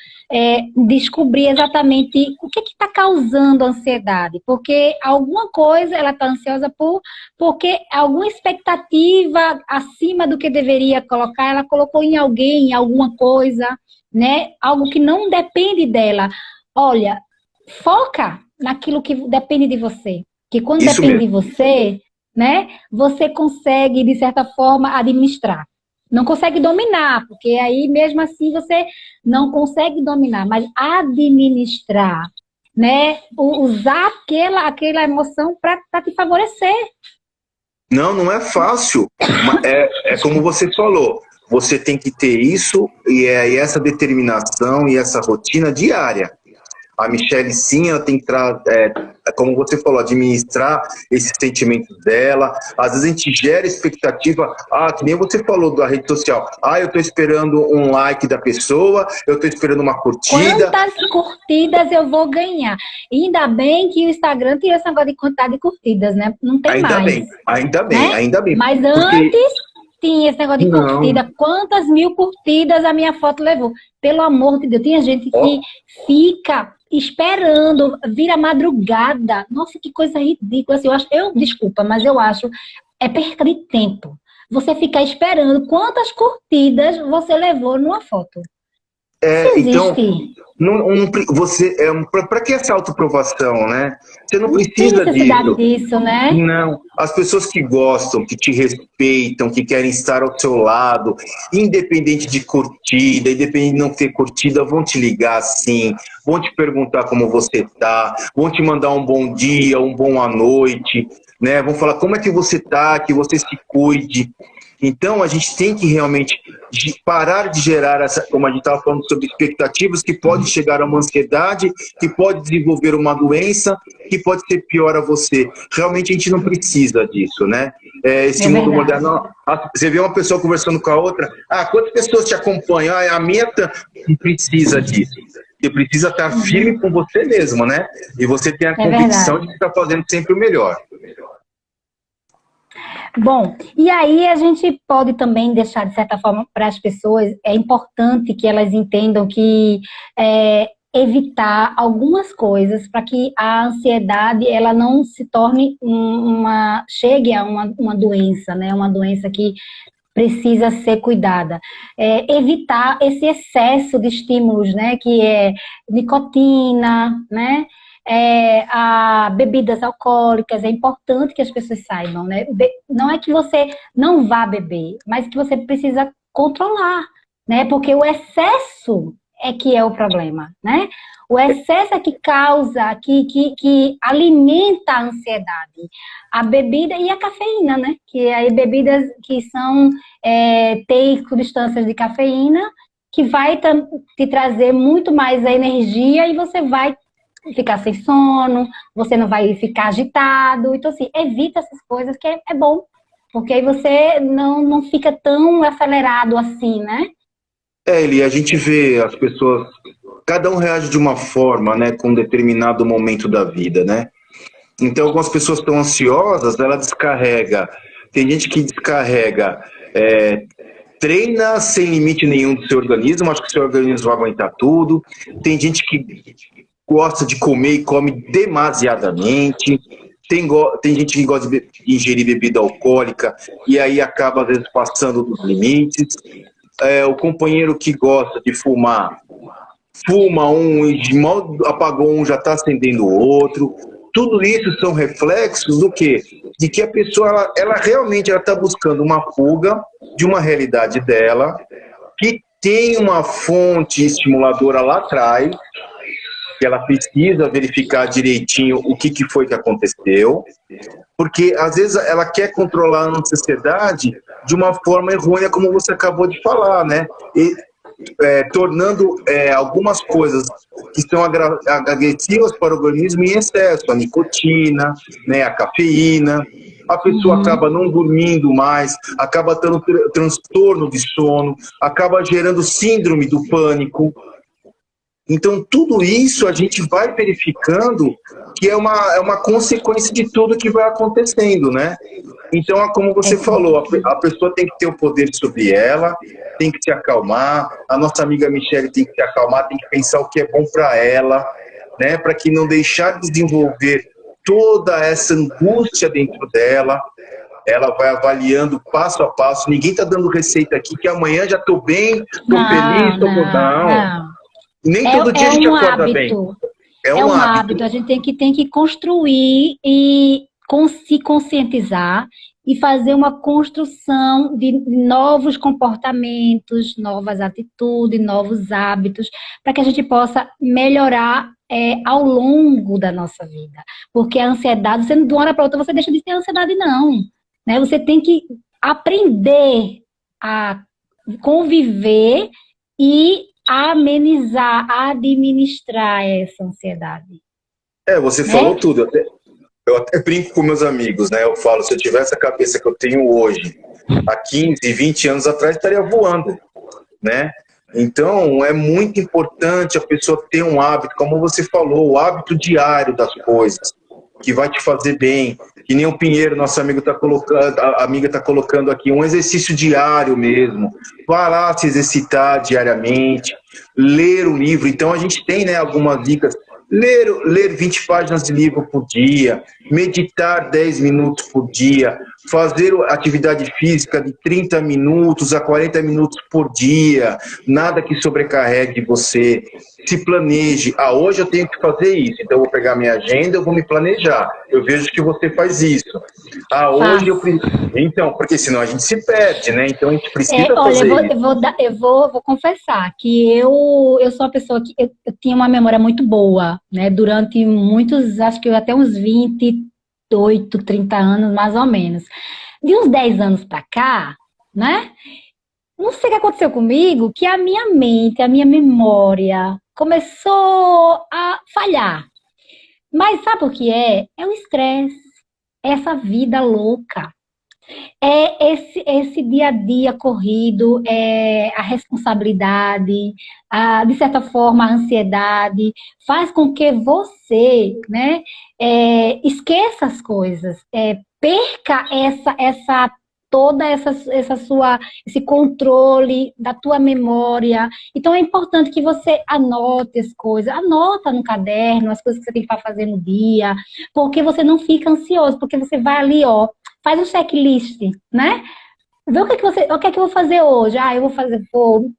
descobrir exatamente o que está causando ansiedade. Porque alguma coisa ela está ansiosa porque alguma expectativa acima do que deveria colocar, ela colocou em alguém, em alguma coisa, né? Algo que não depende dela. Olha, foca naquilo que depende de você. Que quando Isso depende de mesmo. você, né, você consegue, de certa forma, administrar. Não consegue dominar, porque aí mesmo assim você não consegue dominar, mas administrar, né? Usar aquela emoção para te favorecer. Não, não é fácil. É como você falou. Você tem que ter isso e essa determinação e essa rotina diária. A Michelle, sim, ela tem que, como você falou, administrar esses sentimentos dela. Às vezes a gente gera expectativa, que nem você falou da rede social. Eu estou esperando um like da pessoa, eu estou esperando uma curtida. Quantas curtidas eu vou ganhar? Ainda bem que o Instagram tem esse negócio de quantidade de curtidas, né? Não tem Ainda mais. bem, ainda bem, Né? ainda bem. Mas Porque antes tinha esse negócio de não, curtida. Quantas mil curtidas a minha foto levou? Pelo amor de Deus, tinha gente que ó, fica esperando, vira madrugada. Nossa, que coisa ridícula. Assim, desculpa, mas eu acho é perca de tempo. Você ficar esperando quantas curtidas você levou numa foto. Isso então, existe. para que essa autoprovação, né? Você não Não tem precisa necessidade disso. disso, né? Não, as pessoas que gostam, que te respeitam, que querem estar ao seu lado, independente de curtida, independente de não ter curtida, vão te ligar sim, vão te perguntar como você tá, vão te mandar um bom dia, um boa noite, né? Vão falar como é que você tá, que você se cuide. Então, a gente tem que realmente parar de gerar como a gente estava falando sobre expectativas, que pode chegar a uma ansiedade, que pode desenvolver uma doença, que pode ser pior a você. Realmente a gente não precisa disso, né? Esse mundo moderno, você vê uma pessoa conversando com a outra, quantas pessoas te acompanham? A minha não precisa disso. Você precisa estar firme com você mesmo, né? E você tem a convicção de que está fazendo sempre o melhor. Bom, e aí a gente pode também deixar, de certa forma, para as pessoas, é importante que elas entendam que evitar algumas coisas para que a ansiedade ela não se torne chegue a uma doença, né? Uma doença que precisa ser cuidada. Evitar esse excesso de estímulos, né? Que é nicotina, né? A bebidas alcoólicas, é importante que as pessoas saibam, né? Não é que você não vá beber, mas que você precisa controlar, né? Porque o excesso é que é o problema, né? O excesso é que causa, que alimenta a ansiedade. A bebida e a cafeína, né? Que aí bebidas que tem substâncias de cafeína que vai te trazer muito mais a energia e você vai ficar sem sono, você não vai ficar agitado. Então, assim, evita essas coisas que é bom. Porque aí você não fica tão acelerado assim, né? Eli, a gente vê as pessoas, cada um reage de uma forma, né, com um determinado momento da vida, né? Então, algumas pessoas estão ansiosas, ela descarrega. Tem gente que descarrega, treina sem limite nenhum do seu organismo, acho que o seu organismo vai aguentar tudo. Tem gente que gosta de comer e come demasiadamente. Tem gente que gosta de ingerir bebida alcoólica e aí acaba, às vezes, passando dos limites. O companheiro que gosta de fuma e mal apagou um, já está acendendo o outro. Tudo isso são reflexos do quê? De que a pessoa, ela realmente está buscando uma fuga de uma realidade dela, que tem uma fonte estimuladora lá atrás, que ela precisa verificar direitinho o que foi que aconteceu, porque às vezes ela quer controlar a ansiedade de uma forma errônea, como você acabou de falar, né? Tornando algumas coisas que são agressivas para o organismo em excesso, a nicotina, né, a cafeína. A pessoa acaba não dormindo mais, acaba tendo transtorno de sono, acaba gerando síndrome do pânico. Então, tudo isso a gente vai verificando que é uma consequência de tudo que vai acontecendo, né? Então, como você falou, a pessoa tem que ter o poder sobre ela, tem que se acalmar, a nossa amiga Michele tem que se acalmar, tem que pensar o que é bom para ela, né? Para que não deixar de desenvolver toda essa angústia dentro dela. Ela vai avaliando passo a passo. Ninguém está dando receita aqui que amanhã já estou bem, estou feliz, estou... Não. Nem todo dia a gente acorda bem. É um hábito. A gente tem que construir e se conscientizar e fazer uma construção de novos comportamentos, novas atitudes, novos hábitos, para que a gente possa melhorar ao longo da nossa vida. Porque a ansiedade, você de uma hora para outra, você deixa de ter ansiedade, não. Né? Você tem que aprender a conviver e amenizar, administrar essa ansiedade. Você falou tudo. Eu até brinco com meus amigos, né? Eu falo, se eu tivesse a cabeça que eu tenho hoje, há 15, 20 anos atrás, estaria voando, né? Então, é muito importante a pessoa ter um hábito, como você falou, o hábito diário das coisas, que vai te fazer bem. Que nem o Pinheiro, nosso amigo, a amiga está colocando aqui, um exercício diário mesmo. Vá lá se exercitar diariamente, ler um livro. Então, a gente tem, né, algumas dicas. Ler 20 páginas de livro por dia, meditar 10 minutos por dia, fazer atividade física de 30 minutos a 40 minutos por dia, nada que sobrecarregue você, se planeje. Hoje eu tenho que fazer isso, então eu vou pegar minha agenda, eu vou me planejar. Eu vejo que você faz isso. Hoje eu preciso... Então, porque senão a gente se perde, né? Então a gente precisa fazer isso. Eu vou confessar que eu sou uma pessoa que eu tinha uma memória muito boa, né? Durante muitos, acho que até uns 28, 30 anos, mais ou menos. De uns 10 anos pra cá, né? Não sei o que aconteceu comigo, que a minha mente, a minha memória começou a falhar. Mas sabe o que é? É o estresse, é essa vida louca. É esse dia a dia corrido, a responsabilidade, de certa forma a ansiedade, faz com que você, né, esqueça as coisas, perca esse controle da tua memória. Então é importante que você anote as coisas, anota no caderno as coisas que você tem para fazer no dia, porque você não fica ansioso, porque você vai ali, faz um checklist, né? Vê o que é que eu vou fazer hoje.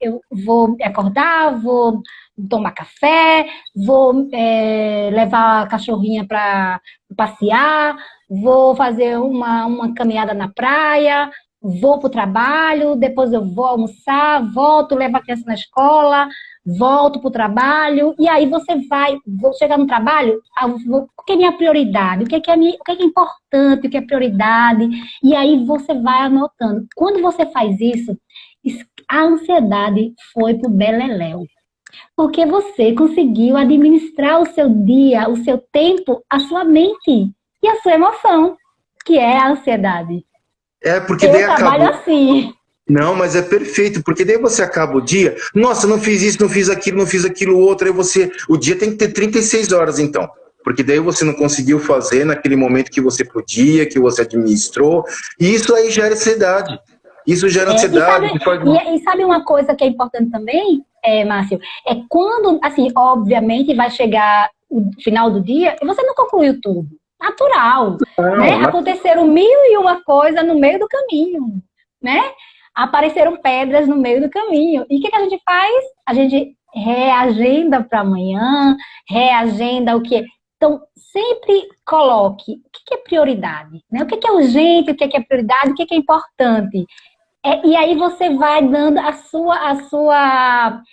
Eu vou acordar, vou tomar café, vou levar a cachorrinha para passear, vou fazer uma caminhada na praia, vou para o trabalho, depois eu vou almoçar, volto, levo a criança na escola, volto para o trabalho, e aí vou chegar no trabalho, o que é minha prioridade, o que é importante, o que é prioridade, e aí você vai anotando. Quando você faz isso, a ansiedade foi pro beleléu, porque você conseguiu administrar o seu dia, o seu tempo, a sua mente e a sua emoção, que é a ansiedade. Porque daí eu trabalho assim. Não, mas é perfeito, porque daí você acaba o dia, nossa, não fiz isso, não fiz aquilo outro, aí o dia tem que ter 36 horas então, porque daí você não conseguiu fazer naquele momento que você podia, que você administrou, e isso aí gera ansiedade. Isso gera ansiedade. E sabe uma coisa que é importante também, Márcio? É quando, assim, obviamente vai chegar o final do dia e você não concluiu tudo. Natural, né? Aconteceram 1001 coisas no meio do caminho, né? Apareceram pedras no meio do caminho. E o que a gente faz? A gente reagenda para amanhã, reagenda o que... Então, sempre coloque o que é prioridade, né? O que é urgente, o que é prioridade, o que é importante. E aí você vai dando a sua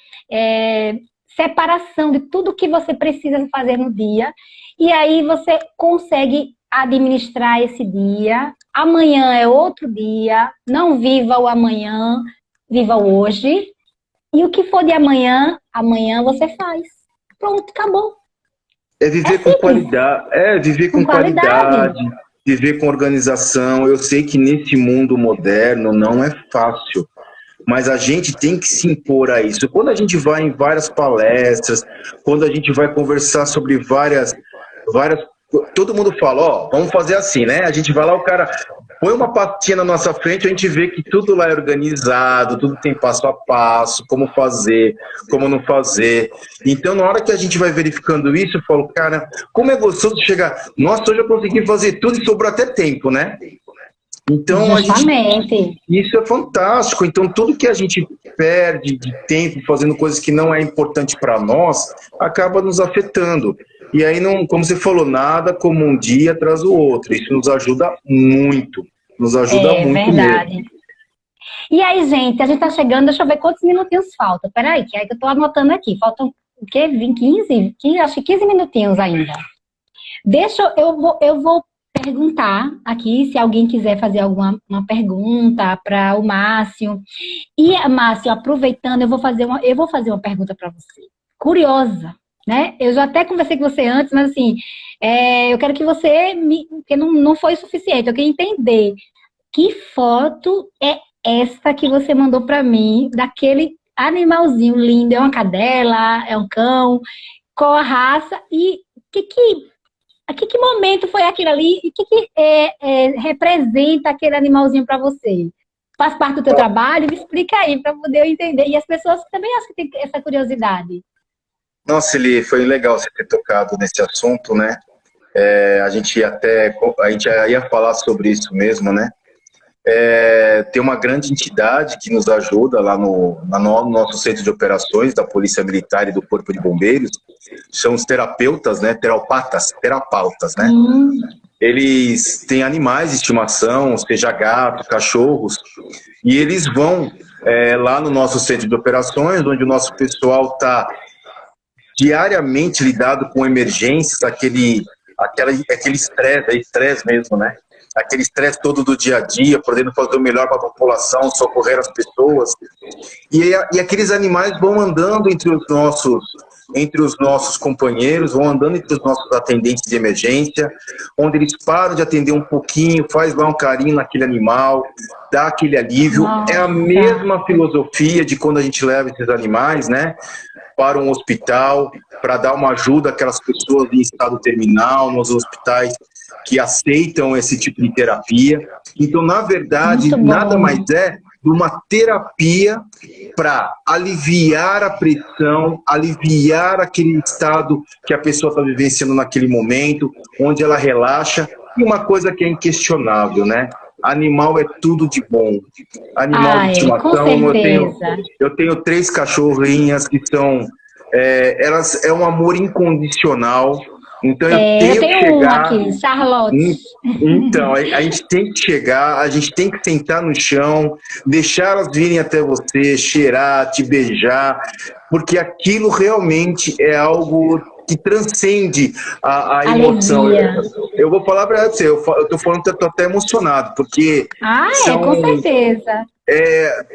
separação de tudo que você precisa fazer no dia. E aí você consegue administrar esse dia. Amanhã é outro dia. Não viva o amanhã, viva o hoje. E o que for de amanhã, amanhã você faz. Pronto, acabou. É viver com qualidade. Viver com qualidade. Viver com organização. Eu sei que nesse mundo moderno não é fácil. mas a gente tem que se impor a isso. Quando a gente vai em várias palestras, quando a gente vai conversar sobre várias, todo mundo fala, ó, vamos fazer assim, né? A gente vai lá, o cara põe uma pastinha na nossa frente, a gente vê que tudo lá é organizado, tudo tem passo a passo, como fazer, como não fazer. Então, na hora que a gente vai verificando isso, eu falo, cara, como é gostoso chegar. Nossa, hoje eu consegui fazer tudo e sobrou até tempo, né? Então, Justamente. isso é fantástico. Então, tudo que a gente perde de tempo fazendo coisas que não é importante para nós, acaba nos afetando. E aí, não, como você falou, nada como um dia atrás do outro. Isso nos ajuda muito. Nos ajuda É muito mesmo. verdade. E aí, gente, a gente tá chegando, deixa eu ver quantos minutinhos faltam. Peraí, que aí que eu tô anotando aqui. Faltam o quê? 20, 15? Acho que 15 minutinhos ainda. Eu vou perguntar aqui se alguém quiser fazer alguma uma pergunta para o Márcio. E, Márcio, aproveitando, eu vou fazer uma pergunta para você. Curiosa, né? Eu já até conversei com você antes, mas assim, eu quero que você porque não foi suficiente, eu queria entender que foto é essa que você mandou para mim, daquele animalzinho lindo? É uma cadela? É um cão? Qual a raça? E que momento foi aquilo ali? E o que representa aquele animalzinho para você? Faz parte do teu trabalho? Me explica aí, para poder eu entender. E as pessoas também acho que têm essa curiosidade. Nossa, Eli, foi legal você ter tocado nesse assunto, né? A gente ia falar sobre isso mesmo, né? Tem uma grande entidade que nos ajuda lá no nosso centro de operações da Polícia Militar e do Corpo de Bombeiros, são os terapeutas, né, terapautas, né? Eles têm animais de estimação, seja gato, cachorros, e eles vão lá no nosso centro de operações, onde o nosso pessoal está diariamente lidado com emergências, aquele estresse, é estresse mesmo, né? Aquele estresse todo do dia a dia, podendo fazer o melhor para a população, socorrer as pessoas. E aqueles animais vão andando entre os nossos companheiros, vão andando entre os nossos atendentes de emergência, onde eles param de atender um pouquinho, faz lá um carinho naquele animal, dá aquele alívio. Nossa. É a mesma filosofia de quando a gente leva esses animais, né, para um hospital, para dar uma ajuda àquelas pessoas em estado terminal, nos hospitais que aceitam esse tipo de terapia. Então, na verdade, nada mais é de uma terapia para aliviar a pressão, aliviar aquele estado que a pessoa está vivenciando naquele momento, onde ela relaxa. E uma coisa que é inquestionável, né? Animal é tudo de bom. Animal de estimação, eu tenho 3 cachorrinhas que são, elas é um amor incondicional. Então eu tenho que chegar aqui, Charlotte. Então, a gente tem que chegar, a gente tem que sentar no chão, deixar elas virem até você, cheirar, te beijar, porque aquilo realmente é algo que transcende a emoção. Eu vou falar para você, eu tô falando que eu tô até emocionado, porque com certeza.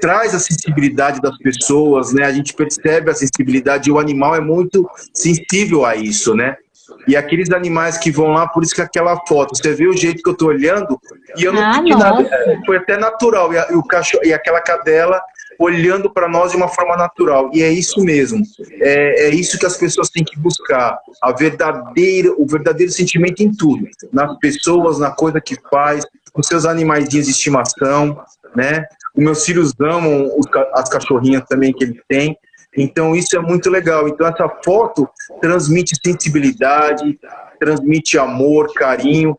Traz a sensibilidade das pessoas, né? A gente percebe a sensibilidade e o animal é muito sensível a isso, né? E aqueles animais que vão lá, por isso que aquela foto, você vê o jeito que eu tô olhando, e eu não pedi nada, foi até natural, e o cachorro, e aquela cadela olhando para nós de uma forma natural, e é isso mesmo, é isso que as pessoas têm que buscar, o verdadeiro sentimento em tudo, nas pessoas, na coisa que faz, nos seus animaizinhos de estimação, né? Os meus filhos amam as cachorrinhas também que eles têm. Então isso é muito legal. Então essa foto transmite sensibilidade, transmite amor, carinho.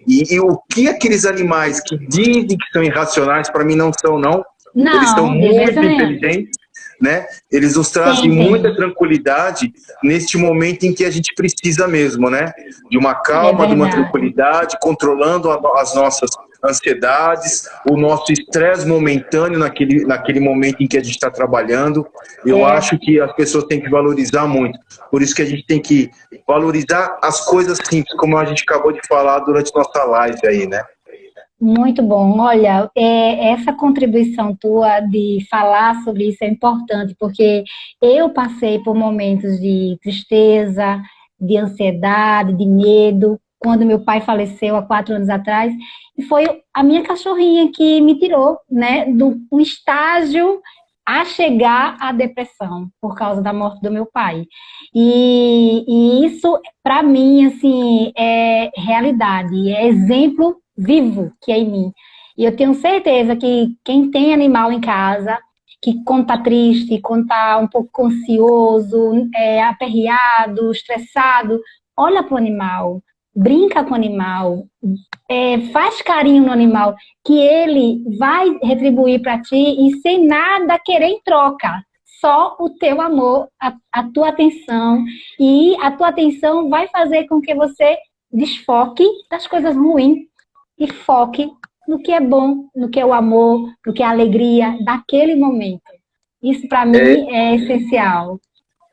E o que aqueles animais que dizem que são irracionais, para mim não são, não. Eles são muito inteligentes, né? Eles nos trazem muita tranquilidade neste momento em que a gente precisa mesmo, né? De uma calma, de uma tranquilidade, controlando as nossas ansiedades, o nosso estresse momentâneo naquele momento em que a gente está trabalhando. Eu acho que as pessoas têm que valorizar muito. Por isso que a gente tem que valorizar as coisas simples, como a gente acabou de falar durante nossa live aí, né? Muito bom. Olha, essa contribuição tua de falar sobre isso é importante, porque eu passei por momentos de tristeza, de ansiedade, de medo, quando meu pai faleceu há 4 anos atrás, e foi a minha cachorrinha que me tirou, né, do estágio a chegar à depressão por causa da morte do meu pai. E isso, para mim, assim, é realidade, é exemplo vivo que é em mim. E eu tenho certeza que quem tem animal em casa, que quando tá triste, quando tá um pouco ansioso, aperreado, estressado, olha para o animal, brinca com o animal, faz carinho no animal, que ele vai retribuir para ti e sem nada querer em troca. Só o teu amor, a tua atenção. E a tua atenção vai fazer com que você desfoque das coisas ruins e foque no que é bom, no que é o amor, no que é a alegria daquele momento. Isso para mim é essencial.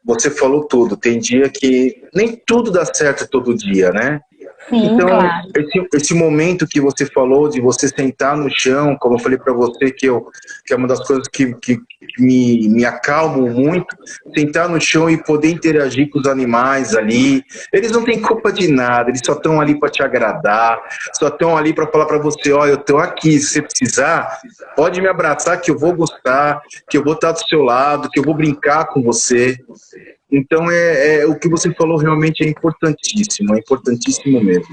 Você falou tudo. Tem dia que nem tudo dá certo todo dia, né? Sim, então, claro. esse momento que você falou de você sentar no chão, como eu falei para você, que é uma das coisas que me acalmam muito, sentar no chão e poder interagir com os animais ali. Eles não têm culpa de nada, eles só estão ali para te agradar, só estão ali para falar para você, ó, eu estou aqui, se você precisar, pode me abraçar que eu vou gostar, que eu vou estar do seu lado, que eu vou brincar com você. Então, o que você falou realmente é importantíssimo mesmo.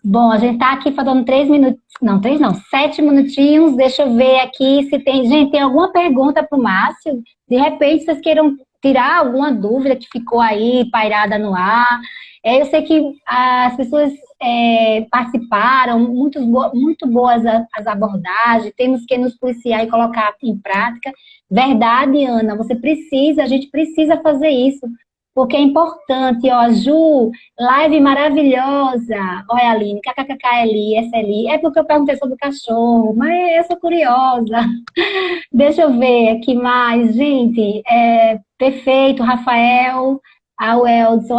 Bom, a gente está aqui falando 3 minutos, não, 3 não, 7 minutinhos, deixa eu ver aqui se tem, gente, tem alguma pergunta para o Márcio? De repente, vocês queiram tirar alguma dúvida que ficou aí, pairada no ar. Eu sei que as pessoas participaram, muito boas as abordagens, temos que nos policiar e colocar em prática. Verdade, Ana, a gente precisa fazer isso, porque é importante, ó, Ju, live maravilhosa, olha, Aline, kkkk, Eli, é porque eu perguntei sobre o cachorro, mas eu sou curiosa. Deixa eu ver aqui mais, gente, perfeito, Rafael,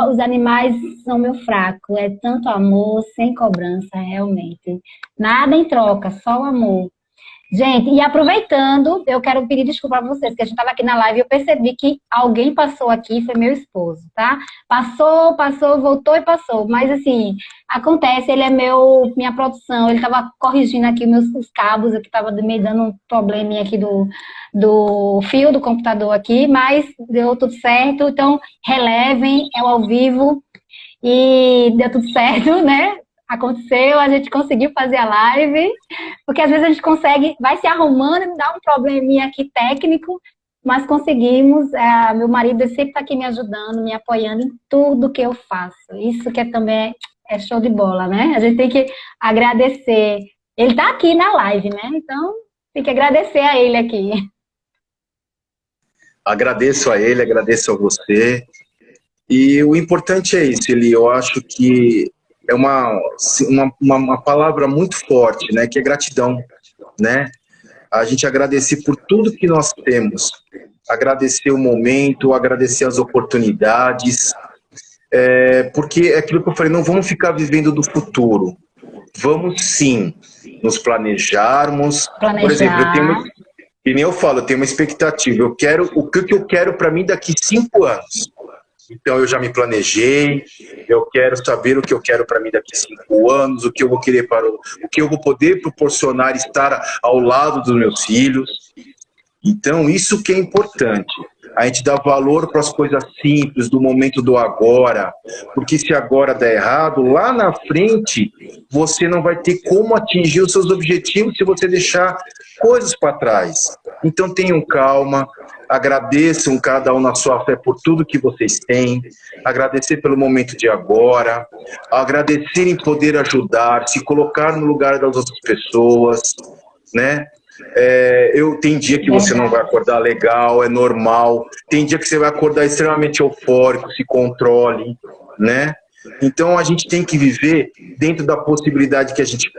os animais são meu fraco, é tanto amor, sem cobrança, realmente. Nada em troca, só o amor. Gente, e aproveitando, eu quero pedir desculpa a vocês, que a gente estava aqui na live e eu percebi que alguém passou aqui, foi meu esposo, tá? Passou, voltou e passou. Mas assim, acontece, ele é minha produção, ele estava corrigindo aqui os cabos, aqui estava me dando um probleminha aqui do fio do computador aqui, mas deu tudo certo, então relevem, é ao vivo e deu tudo certo, né? Aconteceu, a gente conseguiu fazer a live, porque às vezes a gente vai se arrumando, dá um probleminha aqui técnico, mas conseguimos. Meu marido sempre está aqui me ajudando, me apoiando em tudo que eu faço. Isso que também é show de bola, né? A gente tem que agradecer. Ele está aqui na live, né? Então, tem que agradecer a ele aqui. Agradeço a ele, agradeço a você. E o importante é isso, Eli, eu acho que é uma palavra muito forte, né, que é gratidão, né? A gente agradecer por tudo que nós temos, agradecer o momento, agradecer as oportunidades, porque é aquilo que eu falei, não vamos ficar vivendo do futuro, vamos sim nos planejarmos. Por exemplo, que nem eu falo, eu tenho uma expectativa, o que eu quero para mim daqui 5 anos. Então, eu já me planejei, eu quero saber o que eu quero para mim daqui 5 anos, o que eu vou querer o que eu vou poder proporcionar estar ao lado dos meus filhos. Então, isso que é importante. A gente dá valor para as coisas simples, do momento do agora, porque se agora der errado, lá na frente, você não vai ter como atingir os seus objetivos se você deixar coisas para trás. Então, tenham calma, agradeçam cada um na sua fé por tudo que vocês têm, agradecer pelo momento de agora, agradecer em poder ajudar, se colocar no lugar das outras pessoas, né? Tem dia que você não vai acordar legal, é normal. Tem dia que você vai acordar extremamente eufórico, se controle, né? Então a gente tem que viver dentro da possibilidade que a gente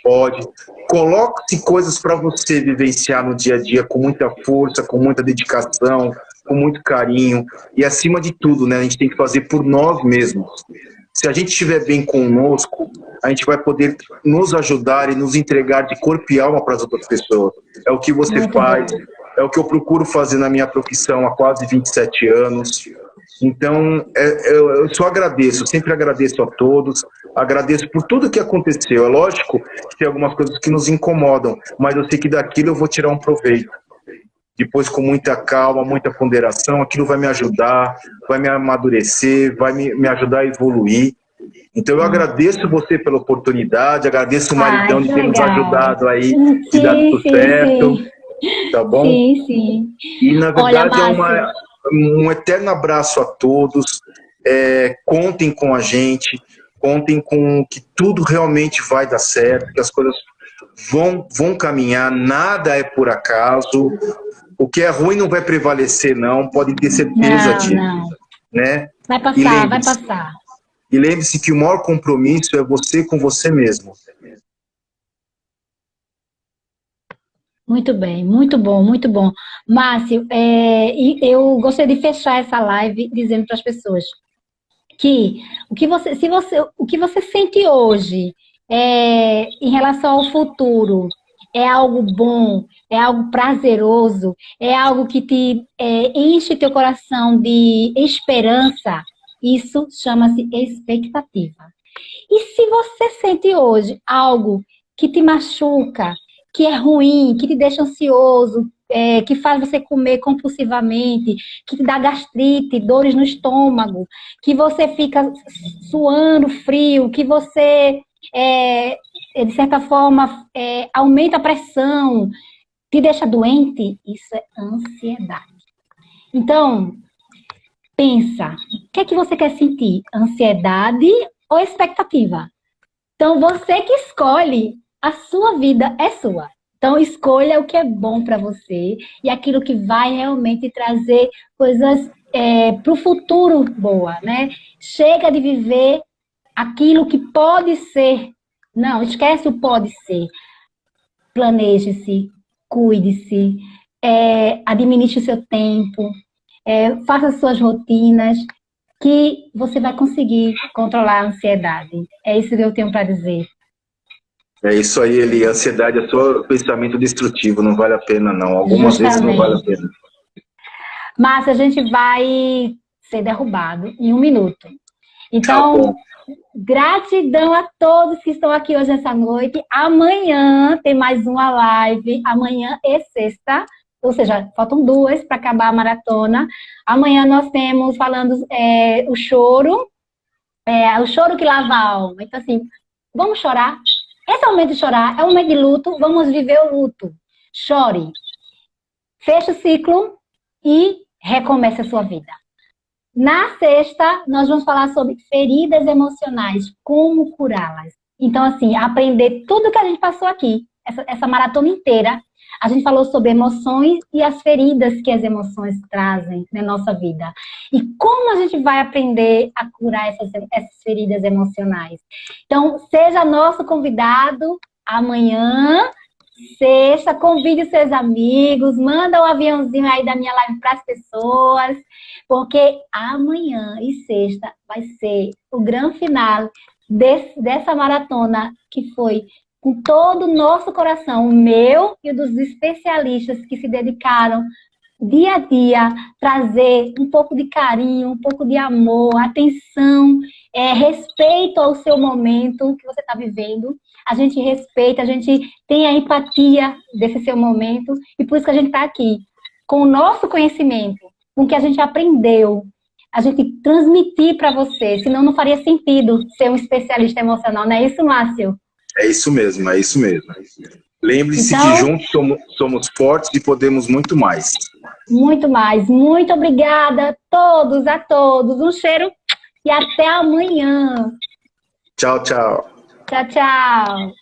pode. Coloque-se coisas para você vivenciar no dia a dia com muita força, com muita dedicação, com muito carinho. E acima de tudo, né, a gente tem que fazer por nós mesmos. Se a gente estiver bem conosco, a gente vai poder nos ajudar e nos entregar de corpo e alma para as outras pessoas. É o que você muito faz, bom. É o que eu procuro fazer na minha profissão há quase 27 anos. Então, eu só agradeço, sempre agradeço a todos, Agradeço por tudo que aconteceu. É lógico que tem algumas coisas que nos incomodam, mas eu sei que daquilo eu vou tirar um proveito. Depois, com muita calma, muita ponderação, aquilo vai me ajudar, vai me amadurecer, vai me ajudar a evoluir. Então, eu agradeço você pela oportunidade, agradeço o maridão Ai, de que ter nos legal. ajudado aí, de dar Sim, tudo sim, certo, sim. tá bom? Sim, sim. E, na Olha, verdade, Márcio, um eterno abraço a todos. Contem com a gente, contem com que tudo realmente vai dar certo, que as coisas vão caminhar, nada é por acaso. O que é ruim não vai prevalecer, não, podem ter certeza não, disso, não. né? Vai E passar, vai lembre-se, passar. e lembre-se que o maior compromisso é você com você mesmo. Muito bem, muito bom, muito bom. Márcio, e eu gostaria de fechar essa live dizendo para as pessoas que o que você sente hoje em relação ao futuro é algo bom, é algo prazeroso, é algo que te enche teu coração de esperança, isso chama-se expectativa. E se você sente hoje algo que te machuca, que é ruim, que te deixa ansioso, que faz você comer compulsivamente, que te dá gastrite, dores no estômago, que você fica suando frio, que você, de certa forma, aumenta a pressão, te deixa doente, isso é ansiedade. Então, pensa, o que é que você quer sentir? Ansiedade ou expectativa? Então, você que escolhe, a sua vida é sua. Então, escolha o que é bom para você e aquilo que vai realmente trazer coisas para o futuro boa, né? Chega de viver aquilo que pode ser. Não, esquece o pode ser. Planeje-se, cuide-se, administre o seu tempo, faça suas rotinas, que você vai conseguir controlar a ansiedade. É isso que eu tenho para dizer. É isso aí, Eli. Ansiedade é só pensamento destrutivo, não vale a pena, não. Algumas vezes não vale a Justamente. pena. Mas a gente vai ser derrubado em 1 minuto. Tá bom. Então, gratidão a todos que estão aqui hoje essa noite. Amanhã tem mais uma live. Amanhã é sexta, ou seja, faltam 2 para acabar a maratona. Amanhã nós temos falando o choro que lava a alma. Então, assim, vamos chorar. Esse é o momento de chorar, é o momento de luto. Vamos viver o luto. Chore. Feche o ciclo e recomece a sua vida. Na sexta, nós vamos falar sobre feridas emocionais, como curá-las. Então, assim, aprender tudo que a gente passou aqui, essa maratona inteira, a gente falou sobre emoções e as feridas que as emoções trazem na nossa vida. E como a gente vai aprender a curar essas feridas emocionais. Então, seja nosso convidado amanhã, sexta, convide seus amigos, manda um aviãozinho aí da minha live para as pessoas, porque amanhã e sexta vai ser o grande final dessa maratona que foi com todo o nosso coração, o meu e o dos especialistas que se dedicaram dia a dia, trazer um pouco de carinho, um pouco de amor, atenção, respeito ao seu momento que você está vivendo. A gente respeita, a gente tem a empatia desse seu momento, e por isso que a gente está aqui, com o nosso conhecimento, com o que a gente aprendeu, a gente transmitir para você, senão não faria sentido ser um especialista emocional, não é isso, Márcio? É isso mesmo, é isso mesmo. Lembre-se que Então, juntos somos fortes e podemos muito mais. muito mais. Muito obrigada a todos. Um cheiro e até amanhã. Tchau, tchau. Tchau, tchau.